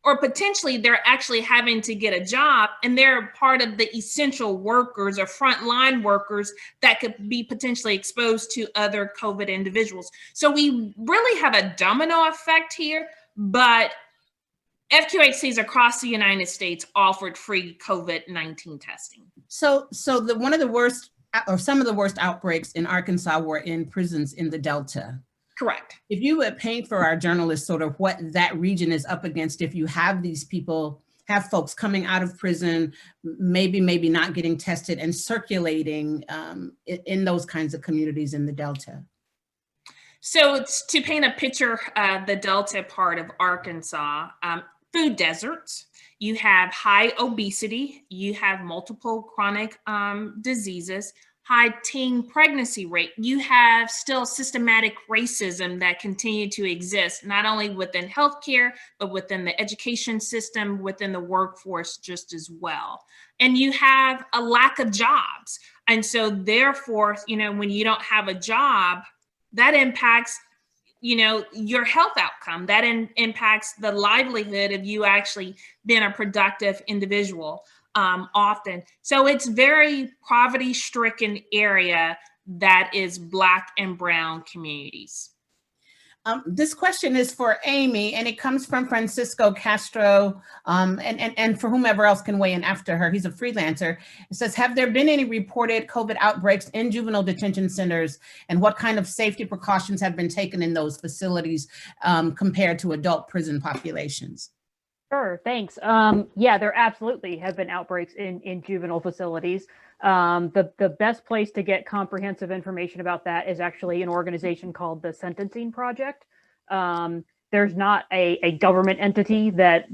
or potentially they're actually having to get a job and they're part of the essential workers or frontline workers that could be potentially exposed to other COVID individuals. So we really have a domino effect here, but FQHCs across the United States offered free COVID-19 testing. So one of the worst or some of the worst outbreaks in Arkansas were in prisons in the Delta. Correct. If you would paint for our journalists sort of what that region is up against, if you have these people, have folks coming out of prison, maybe not getting tested and circulating in those kinds of communities in the Delta. So it's to paint a picture of the Delta part of Arkansas, food deserts, you have high obesity, you have multiple chronic diseases, high teen pregnancy rate, you have still systematic racism that continue to exist, not only within healthcare, but within the education system, within the workforce just as well. And you have a lack of jobs. And so therefore, when you don't have a job, that impacts, your health outcome, that impacts the livelihood of you actually being a productive individual. Often. So it's very poverty-stricken area that is Black and Brown communities. This question is for Amy, and it comes from Francisco Castro, and for whomever else can weigh in after her. He's a freelancer. It says, have there been any reported COVID outbreaks in juvenile detention centers, and what kind of safety precautions have been taken in those facilities compared to adult prison populations? Sure, thanks. Yeah, there absolutely have been outbreaks in juvenile facilities. The best place to get comprehensive information about that is actually an organization called the Sentencing Project. There's not a government entity that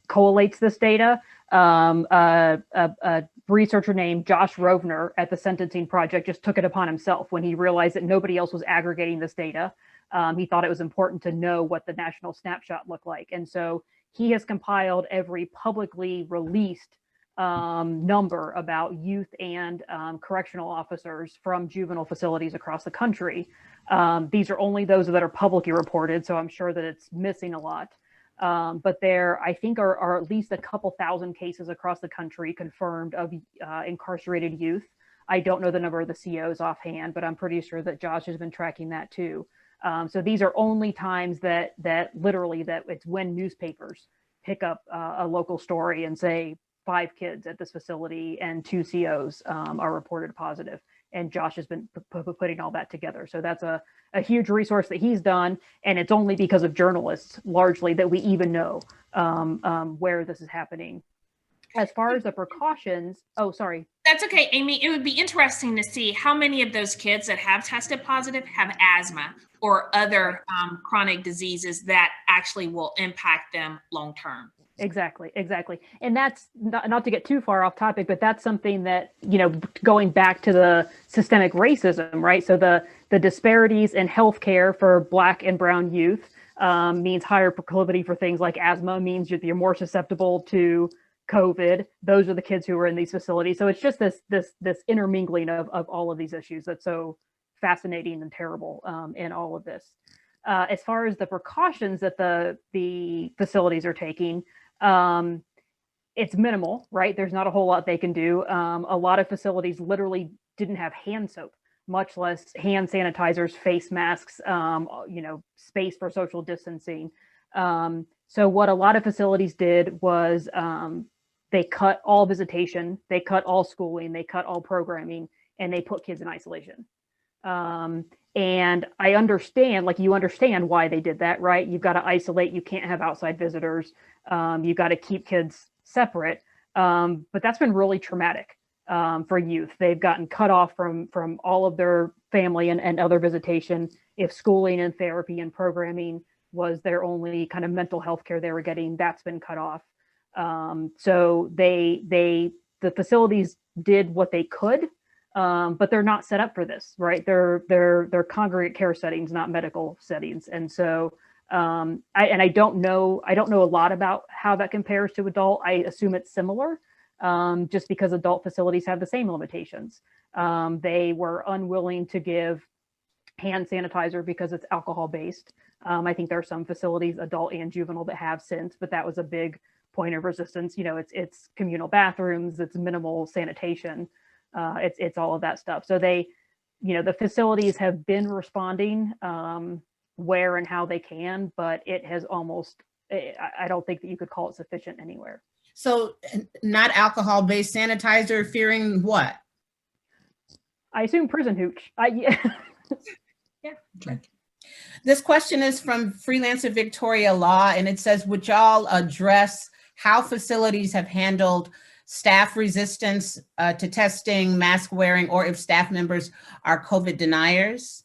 collates this data. A researcher named Josh Rovner at the Sentencing Project just took it upon himself when he realized that nobody else was aggregating this data. He thought it was important to know what the national snapshot looked like. And so he has compiled every publicly released number about youth and correctional officers from juvenile facilities across the country. These are only those that are publicly reported, so I'm sure that it's missing a lot. But there, I think, are at least a couple thousand cases across the country confirmed of incarcerated youth. I don't know the number of the COs offhand, but I'm pretty sure that Josh has been tracking that too. So these are only times that literally it's when newspapers pick up a local story and say 5 kids at this facility and 2 COs are reported positive. And Josh has been putting all that together. So that's a huge resource that he's done. And it's only because of journalists largely that we even know where this is happening. As far as the precautions, oh, sorry. That's okay, Amy. It would be interesting to see how many of those kids that have tested positive have asthma or other chronic diseases that actually will impact them long term. Exactly. And that's not to get too far off topic, but that's something that, going back to the systemic racism, right? So the disparities in healthcare for Black and Brown youth means higher proclivity for things like asthma, means you're more susceptible to COVID. Those are the kids who are in these facilities. So it's just this intermingling of all of these issues that's so fascinating and terrible in all of this. As far as the precautions that the facilities are taking, it's minimal, right? There's not a whole lot they can do. A lot of facilities literally didn't have hand soap, much less hand sanitizers, face masks, space for social distancing. So what a lot of facilities did was they cut all visitation, they cut all schooling, they cut all programming, and they put kids in isolation. And I understand, you understand why they did that, right? You've got to isolate, you can't have outside visitors, you've got to keep kids separate. But that's been really traumatic for youth. They've gotten cut off from all of their family and other visitation. If schooling and therapy and programming was their only kind of mental health care they were getting, that's been cut off. So the facilities did what they could, but they're not set up for this, right? They're congregate care settings, not medical settings. And so I don't know a lot about how that compares to adult. I assume it's similar, just because adult facilities have the same limitations. They were unwilling to give hand sanitizer because it's alcohol based. I think there are some facilities, adult and juvenile, that have since, but that was a big point of resistance. It's communal bathrooms, it's minimal sanitation, it's all of that stuff. So they, the facilities have been responding where and how they can, but it has almost, I don't think that you could call it sufficient anywhere. So not alcohol-based sanitizer, fearing what? I assume prison hooch. Yeah. This question is from freelancer Victoria Law, and it says, would y'all address how facilities have handled staff resistance to testing, mask wearing, or if staff members are COVID deniers?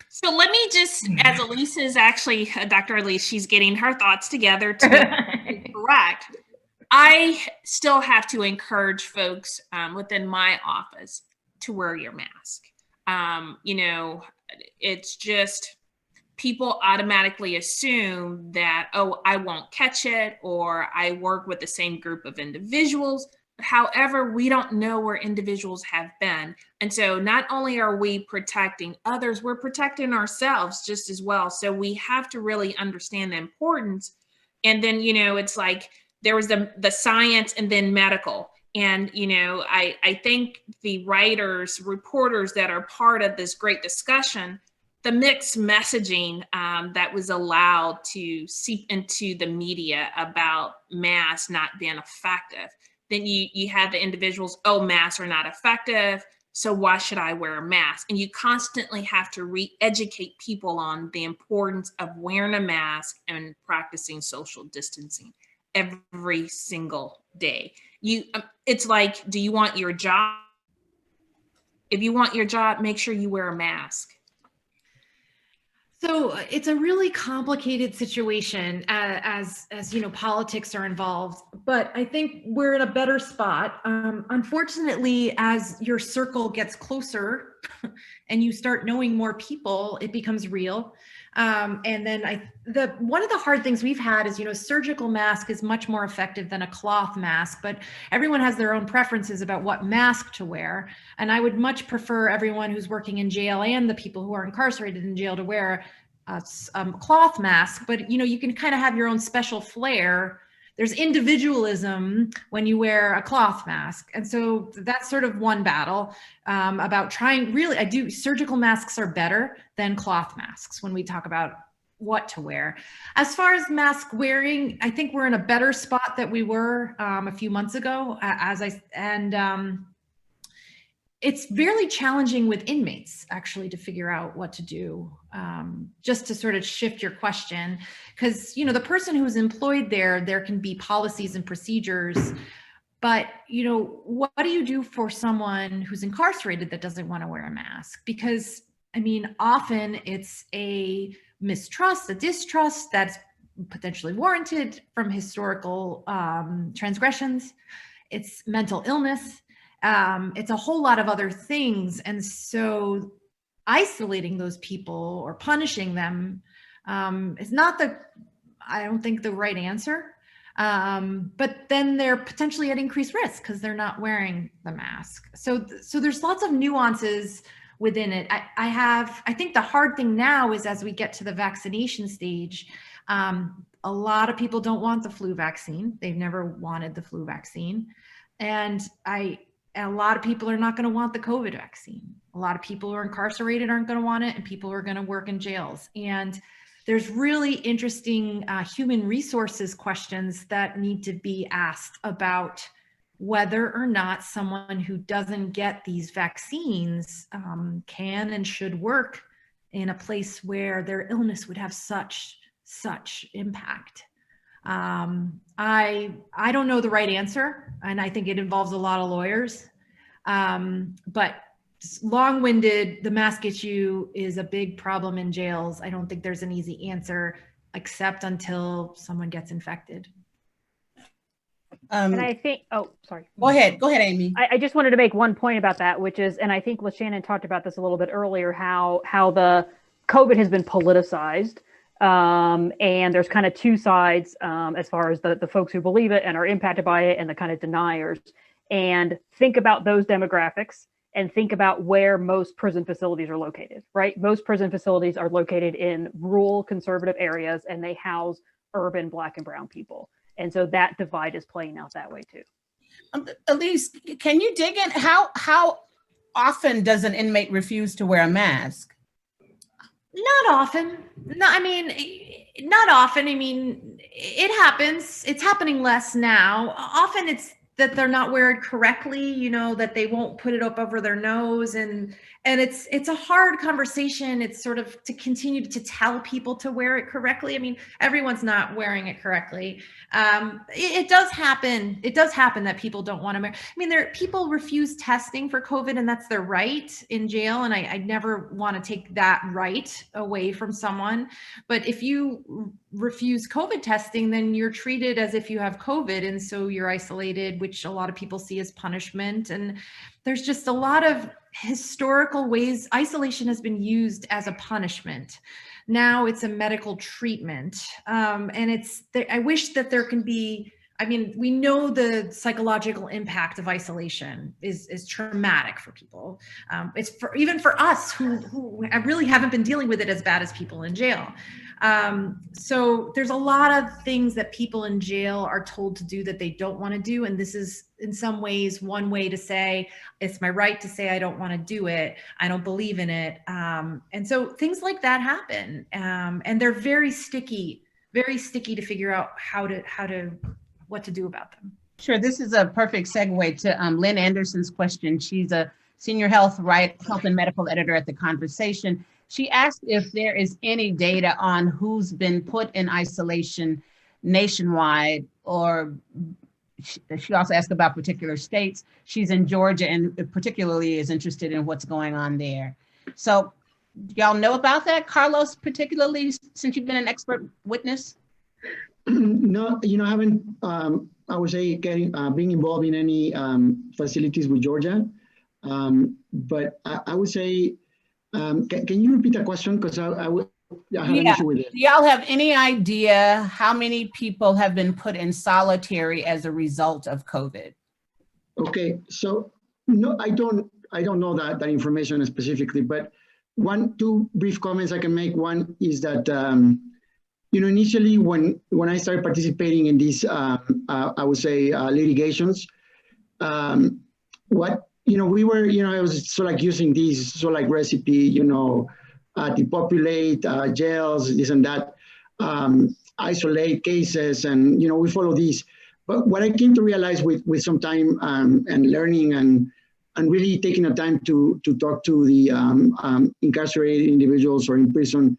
So let me just, as Alysse is actually, Dr. Alysse, she's getting her thoughts together to be correct. I still have to encourage folks within my office to wear your mask. You know, it's just people automatically assume that, oh, I won't catch it, or I work with the same group of individuals. However, we don't know where individuals have been. And so not only are we protecting others, we're protecting ourselves just as well. So we have to really understand the importance. And then, you know, it's like there was the science and then medical. And, you know, I think the writers, reporters that are part of this great discussion, the mixed messaging that was allowed to seep into the media about masks not being effective. Then you have the individuals, oh, masks are not effective, so why should I wear a mask? And you constantly have to re-educate people on the importance of wearing a mask and practicing social distancing every single day. It's like, do you want your job? If you want your job, make sure you wear a mask. So it's a really complicated situation as you know, politics are involved, but I think we're in a better spot. Unfortunately, as your circle gets closer and you start knowing more people, it becomes real. And then one of the hard things we've had is, you know, surgical mask is much more effective than a cloth mask, but everyone has their own preferences about what mask to wear. And I would much prefer everyone who's working in jail and the people who are incarcerated in jail to wear a cloth mask, but you know, you can kind of have your own special flair. There's individualism when you wear a cloth mask. And so that's sort of one battle about trying, really, surgical masks are better than cloth masks when we talk about what to wear. As far as mask wearing, I think we're in a better spot that we were a few months ago, it's fairly challenging with inmates actually to figure out what to do, just to sort of shift your question, because, you know, the person who's employed there can be policies and procedures, but, you know, what do you do for someone who's incarcerated that doesn't want to wear a mask? Because, I mean, often it's a mistrust, a distrust that's potentially warranted from historical transgressions. It's mental illness. It's a whole lot of other things. And so isolating those people or punishing them is not I don't think the right answer. But then they're potentially at increased risk because they're not wearing the mask. So there's lots of nuances within it. I think the hard thing now is as we get to the vaccination stage, a lot of people don't want the flu vaccine. They've never wanted the flu vaccine. And a lot of people are not going to want the COVID vaccine. A lot of people who are incarcerated aren't going to want it, and people who are going to work in jails. And there's really interesting human resources questions that need to be asked about whether or not someone who doesn't get these vaccines can and should work in a place where their illness would have such impact. I don't know the right answer, and I think it involves a lot of lawyers, but long-winded, the mask issue is a big problem in jails. I don't think there's an easy answer, except until someone gets infected. And I think, oh, sorry. Go ahead, Amy. I just wanted to make one point about that, which is, and I think LaShannon talked about this a little bit earlier, how the COVID has been politicized. And there's kind of two sides as far as the folks who believe it and are impacted by it and the kind of deniers. And think about those demographics and think about where most prison facilities are located, right? Most prison facilities are located in rural conservative areas, and they house urban Black and brown people. And so that divide is playing out that way too. Alysse, can you dig in? How often does an inmate refuse to wear a mask? Not often. No, I mean, not often. I mean, it happens. It's happening less now. Often it's that they're not wearing correctly, you know, that they won't put it up over their nose, and it's a hard conversation. It's sort of to continue to tell people to wear it correctly. I mean, everyone's not wearing it correctly. It does happen. It does happen that people don't want to wear. I mean, people refuse testing for COVID, and that's their right in jail. And I never want to take that right away from someone. But if you refuse COVID testing, then you're treated as if you have COVID, and so you're isolated, which a lot of people see as punishment. And there's just a lot of historical ways isolation has been used as a punishment. Now it's a medical treatment. And I wish that there can be, I mean, we know the psychological impact of isolation is traumatic for people. It's even for us who really haven't been dealing with it as bad as people in jail. So there's a lot of things that people in jail are told to do that they don't want to do. And this is in some ways one way to say, it's my right to say I don't want to do it. I don't believe in it. And so things like that happen. And they're very sticky to figure out what to do about them. Sure, this is a perfect segue to Lynn Anderson's question. She's a senior health and medical editor at The Conversation. She asked if there is any data on who's been put in isolation nationwide, or she also asked about particular states. She's in Georgia and particularly is interested in what's going on there. So y'all know about that, Carlos, particularly since you've been an expert witness? No, I haven't, I would say, being involved in any facilities with Georgia. But I would say, can you repeat the question? Because I have an issue with it. Do y'all have any idea how many people have been put in solitary as a result of COVID? Okay, so no, I don't know that information specifically, but two brief comments I can make. One is that initially when I started participating in these, I would say litigations, we were, I was sort of like using these sort of like recipe, depopulate jails, this and that, isolate cases, and, we follow these. But what I came to realize with some time and learning and really taking the time to talk to the incarcerated individuals or in prison,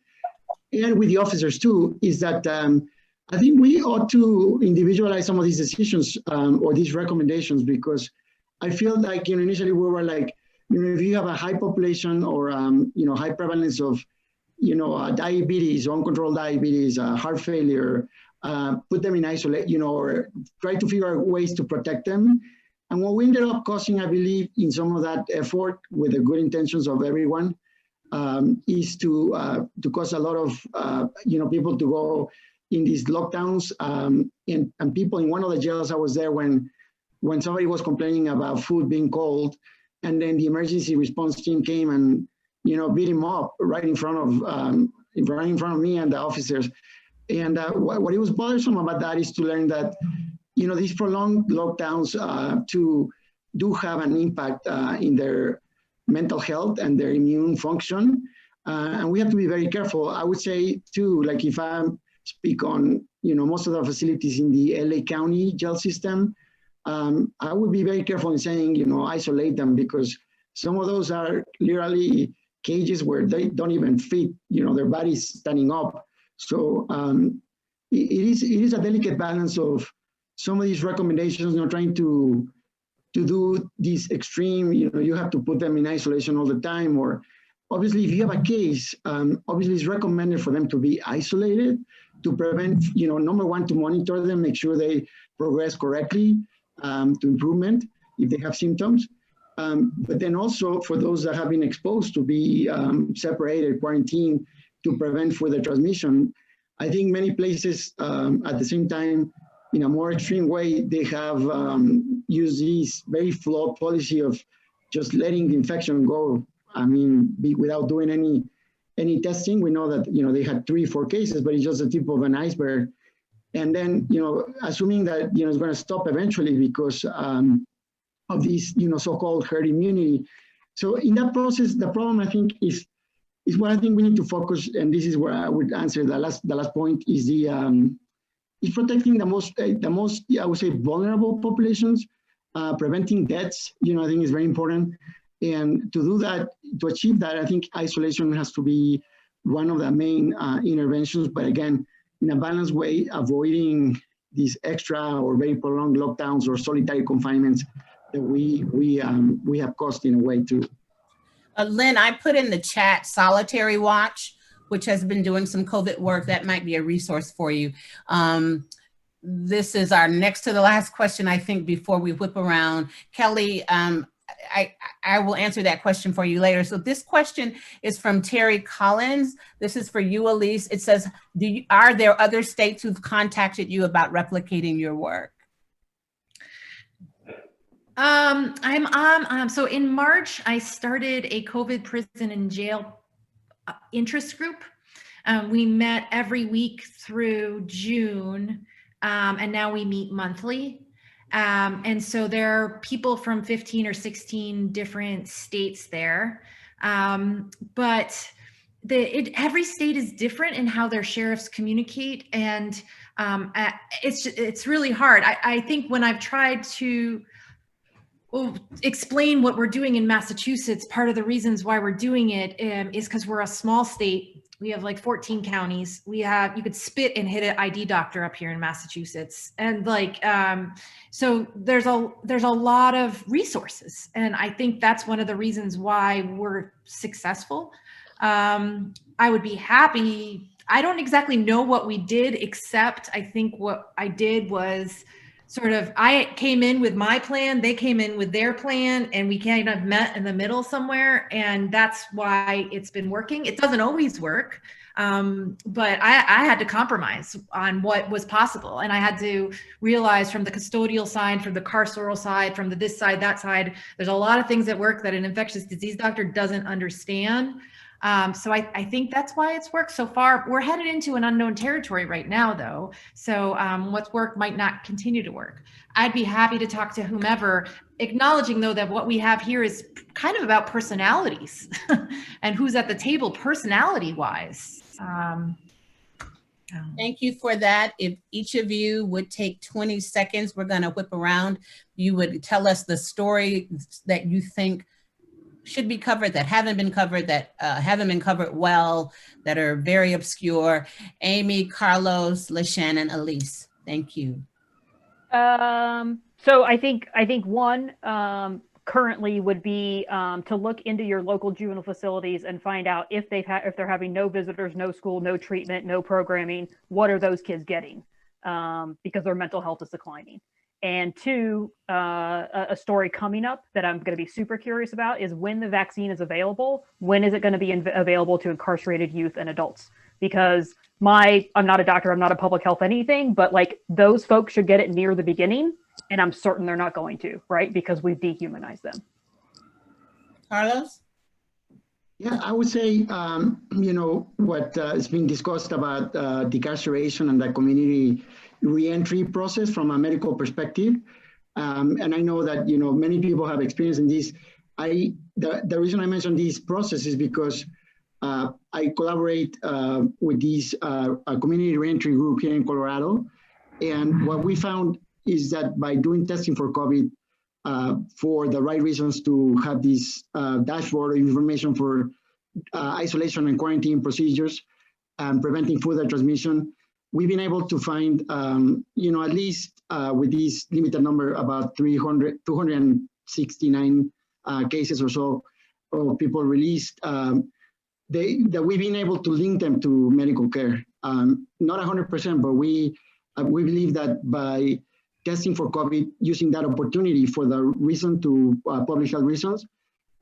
and with the officers too, is that I think we ought to individualize some of these decisions or these recommendations, because I feel like, initially we were like, if you have a high population or, high prevalence of, diabetes, uncontrolled diabetes, heart failure, put them in isolate, or try to figure out ways to protect them. And what we ended up causing, I believe, in some of that effort with the good intentions of everyone, is to cause a lot of, people to go in these lockdowns. And people in one of the jails I was there when somebody was complaining about food being cold, and then the emergency response team came and, beat him up right in front of me and the officers. And what it was bothersome about that is to learn that, these prolonged lockdowns do have an impact in their mental health and their immune function. And we have to be very careful. I would say too, like if I speak on, most of the facilities in the LA County jail system, I would be very careful in saying, isolate them, because some of those are literally cages where they don't even fit, their bodies standing up. So it is a delicate balance of some of these recommendations, trying to do these extreme, you have to put them in isolation all the time, or obviously if you have a case, obviously it's recommended for them to be isolated to prevent, number one, to monitor them, make sure they progress correctly to improvement if they have symptoms. But then also for those that have been exposed to be separated, quarantined to prevent further transmission. I think many places at the same time, in a more extreme way, they have used this very flawed policy of just letting the infection go. I mean, without doing any testing. We know that, they had 3-4 cases, but it's just the tip of an iceberg. And then, assuming that, it's going to stop eventually because of this, so-called herd immunity. So in that process, the problem, I think, is is what I think we need to focus, and this is where I would answer the last point, is is protecting the most I would say vulnerable populations, preventing deaths. I think is very important, and to do that, to achieve that, I think isolation has to be one of the main interventions. But again, in a balanced way, avoiding these extra or very prolonged lockdowns or solitary confinements that we have caused in a way too. Lynn, I put in the chat Solitary Watch, which has been doing some COVID work. That might be a resource for you. This is our next to the last question, I think, before we whip around. Kelly, I will answer that question for you later. So this question is from Terry Collins. This is for you, Alysse. It says, are there other states who've contacted you about replicating your work? So in March, I started a COVID prison and jail interest group. We met every week through June, and now we meet monthly. And so there are people from 15 or 16 different states there. But every state is different in how their sheriffs communicate. And it's really hard. I think when I've tried to explain what we're doing in Massachusetts, part of the reasons why we're doing it is because we're a small state. We have like 14 counties. You could spit and hit an ID doctor up here in Massachusetts. And so there's a lot of resources. And I think that's one of the reasons why we're successful. I would be happy. I don't exactly know what we did, except I think what I did was I came in with my plan, they came in with their plan, and we kind of met in the middle somewhere. And that's why it's been working. It doesn't always work, but I had to compromise on what was possible. And I had to realize from the custodial side, from the carceral side, from the this side, that side, there's a lot of things at work that an infectious disease doctor doesn't understand. So I think that's why it's worked so far. We're headed into an unknown territory right now, though. So what's worked might not continue to work. I'd be happy to talk to whomever, acknowledging, though, that what we have here is kind of about personalities and who's at the table personality-wise. Thank you for that. If each of you would take 20 seconds, we're going to whip around. You would tell us the story that you think should be covered, that haven't been covered, that haven't been covered well, that are very obscure. Amy, Carlos, LaShannon, Alysse. Thank you. So I think one currently would be to look into your local juvenile facilities and find out if they're having no visitors, no school, no treatment, no programming. What are those kids getting? Because their mental health is declining. And two, a story coming up that I'm going to be super curious about is when the vaccine is available. When is it going to be available to incarcerated youth and adults? Because I'm not a doctor, I'm not a public health anything, but like those folks should get it near the beginning, and I'm certain they're not going to, right? Because we've dehumanized them. Carlos? Yeah, I would say, what is being discussed about decarceration and the community reentry process from a medical perspective. And I know that, many people have experience in this. The reason I mentioned this process is because I collaborate with this community reentry group here in Colorado. And what we found is that by doing testing for COVID for the right reasons to have this dashboard of information for isolation and quarantine procedures and preventing further transmission, we've been able to find, at least with this limited number, about 269 cases or so of people released, that we've been able to link them to medical care. Not 100%, but we believe that by testing for COVID, using that opportunity for the reason to public health reasons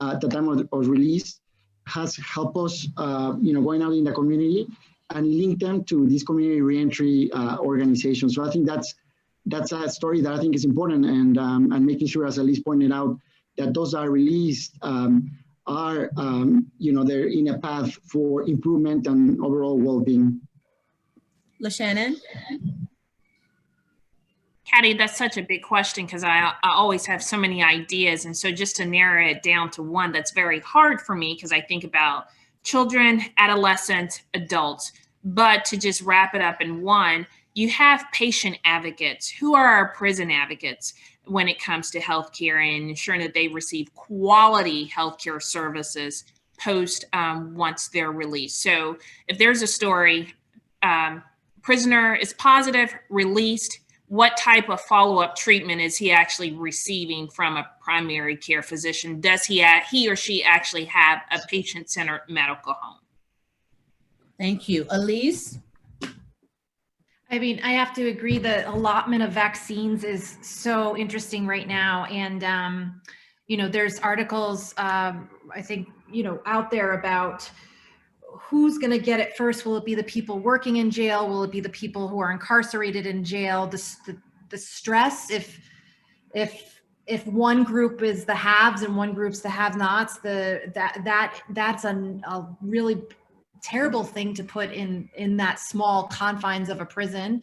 at the time of release, has helped us, going out in the community and link them to this community reentry organization. So I think that's a story that I think is important, and making sure, as Alysse pointed out, that those are released are they're in a path for improvement and overall well-being. LaShannon? Katti, that's such a big question because I always have so many ideas. And so just to narrow it down to one, that's very hard for me because I think about children, adolescents, adults. But to just wrap it up in one, you have patient advocates. Who are our prison advocates when it comes to healthcare and ensuring that they receive quality healthcare services post once they're released? So if there's a story, prisoner is positive, released, what type of follow-up treatment is he actually receiving from a primary care physician? Does he or she actually have a patient-centered medical home? Thank you. Alysse? I mean, I have to agree that allotment of vaccines is so interesting right now. And, you know, there's articles, I think, you know, out there about who's going to get it first. Will it be the people working in jail? Will it be the people who are incarcerated in jail? The stress, if one group is the haves and one group's the have-nots, that's a really terrible thing to put in that small confines of a prison.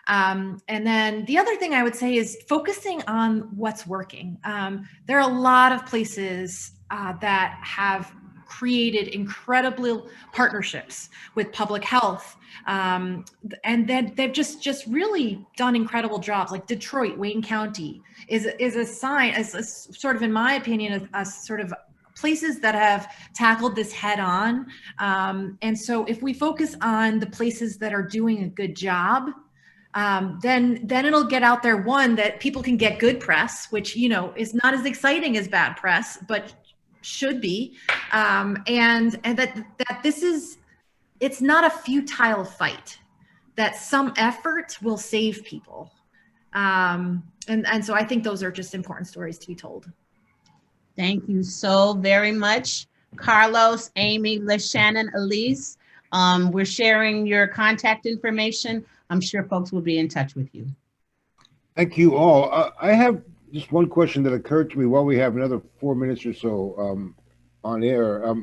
And then the other thing I would say is focusing on what's working. There are a lot of places that have created incredible partnerships with public health. And then they've just really done incredible jobs. Like Detroit, Wayne County is a sign, as a sort of, in my opinion, a sort of places that have tackled this head on. And so if we focus on the places that are doing a good job, then it'll get out there, one, that people can get good press, which, you know, is not as exciting as bad press, but should be. And that this is, it's not a futile fight, that some effort will save people. And so I think those are just important stories to be told. Thank you so very much, Carlos, Amy, LaShannon, Alysse. We're sharing your contact information. I'm sure folks will be in touch with you. Thank you all. I have just one question that occurred to me while we have another 4 minutes or so on air.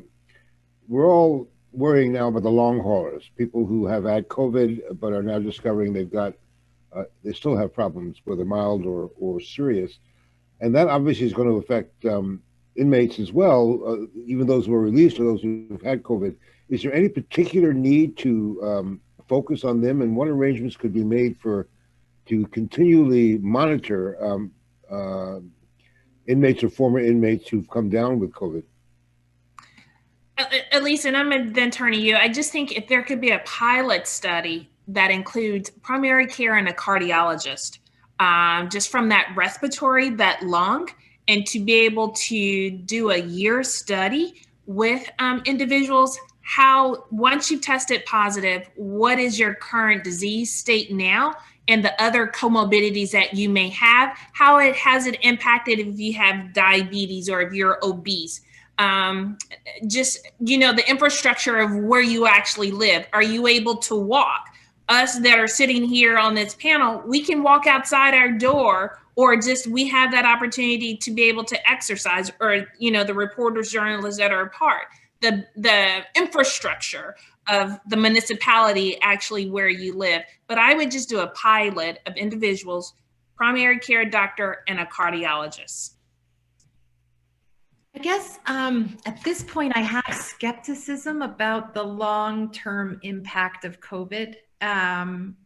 We're all worrying now about the long haulers, people who have had COVID but are now discovering they've got, they still have problems, whether mild or serious. And that obviously is going to affect inmates as well, even those who are released or those who've had COVID. Is there any particular need to focus on them, and what arrangements could be made to continually monitor inmates or former inmates who've come down with COVID? Alysse, and I'm going to then turn to you. I just think if there could be a pilot study that includes primary care and a cardiologist, just from that respiratory, that lung, and to be able to do a year study with individuals, how, once you've tested positive, what is your current disease state now, and the other comorbidities that you may have, how has it impacted if you have diabetes or if you're obese. Just, you know, the infrastructure of where you actually live. Are you able to walk? Us that are sitting here on this panel, we can walk outside our door, or just we have that opportunity to be able to exercise, or, you know, the reporters, journalists that are a part. The infrastructure of the municipality actually where you live. But I would just do a pilot of individuals, primary care doctor and a cardiologist. I guess at this point, I have skepticism about the long-term impact of COVID. And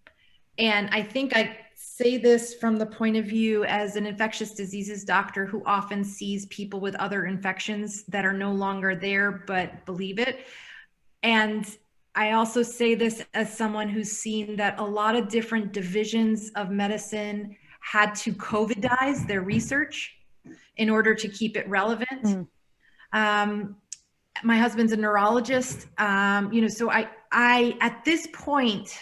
I think I say this from the point of view as an infectious diseases doctor who often sees people with other infections that are no longer there, but believe it. And I also say this as someone who's seen that a lot of different divisions of medicine had to COVIDize their research in order to keep it relevant. My husband's a neurologist, you know, so I at this point,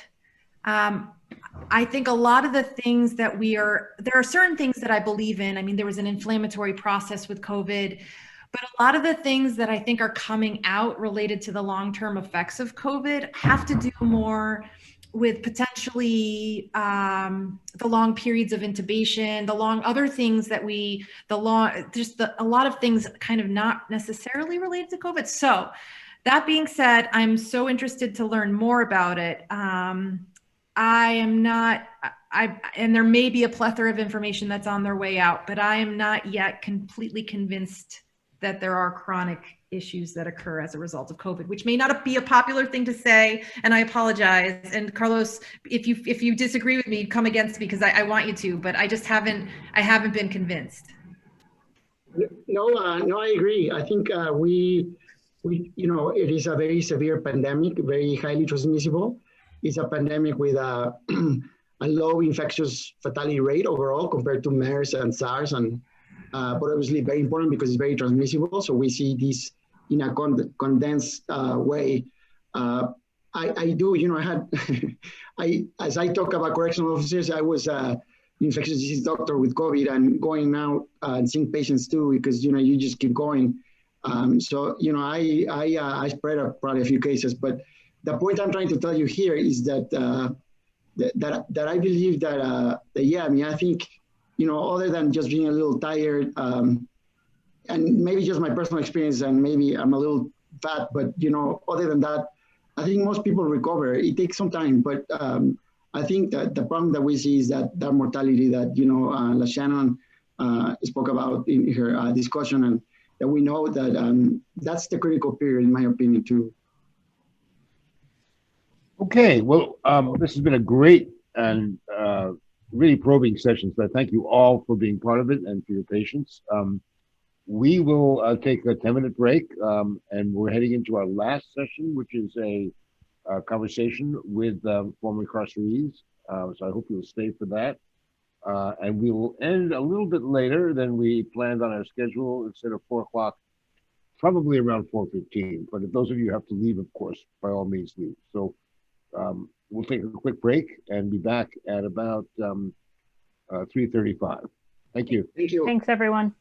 I think a lot of the things that there are certain things that I believe in. I mean, there was an inflammatory process with COVID, but a lot of the things that I think are coming out related to the long-term effects of COVID have to do more with potentially the long periods of intubation, the long other things that a lot of things kind of not necessarily related to COVID. So that being said, I'm so interested to learn more about it. And there may be a plethora of information that's on their way out, but I am not yet completely convinced that there are chronic issues that occur as a result of COVID, which may not be a popular thing to say, and I apologize. And Carlos, if you disagree with me, come against me because I want you to, but I just haven't been convinced. No, I agree. I think we, it is a very severe pandemic, very highly transmissible. It's a pandemic with a low infectious fatality rate overall compared to MERS and SARS, and but obviously very important because it's very transmissible. So we see this in a condensed way. I do, I had, as I talk about correctional officers, I was infectious disease doctor with COVID and going out and seeing patients too, because, you just keep going. So, I spread probably a few cases, but the point I'm trying to tell you here is that that I believe that yeah, I mean, I think, other than just being a little tired, and maybe just my personal experience, and maybe I'm a little fat, but, other than that, I think most people recover. It takes some time, but I think that the problem that we see is that mortality that, LaShannon spoke about in her discussion, and that we know that that's the critical period, in my opinion, too. Okay, well, this has been a great and really probing session, so I thank you all for being part of it and for your patience. We will take a 10-minute break, and we're heading into our last session, which is a conversation with former incarcerees. So I hope you'll stay for that. And we will end a little bit later than we planned on our schedule. Instead of 4 o'clock, probably around 4:15. But if those of you have to leave, of course, by all means leave. So we'll take a quick break and be back at about 3:35. Thank you. Thank you. Thanks, everyone.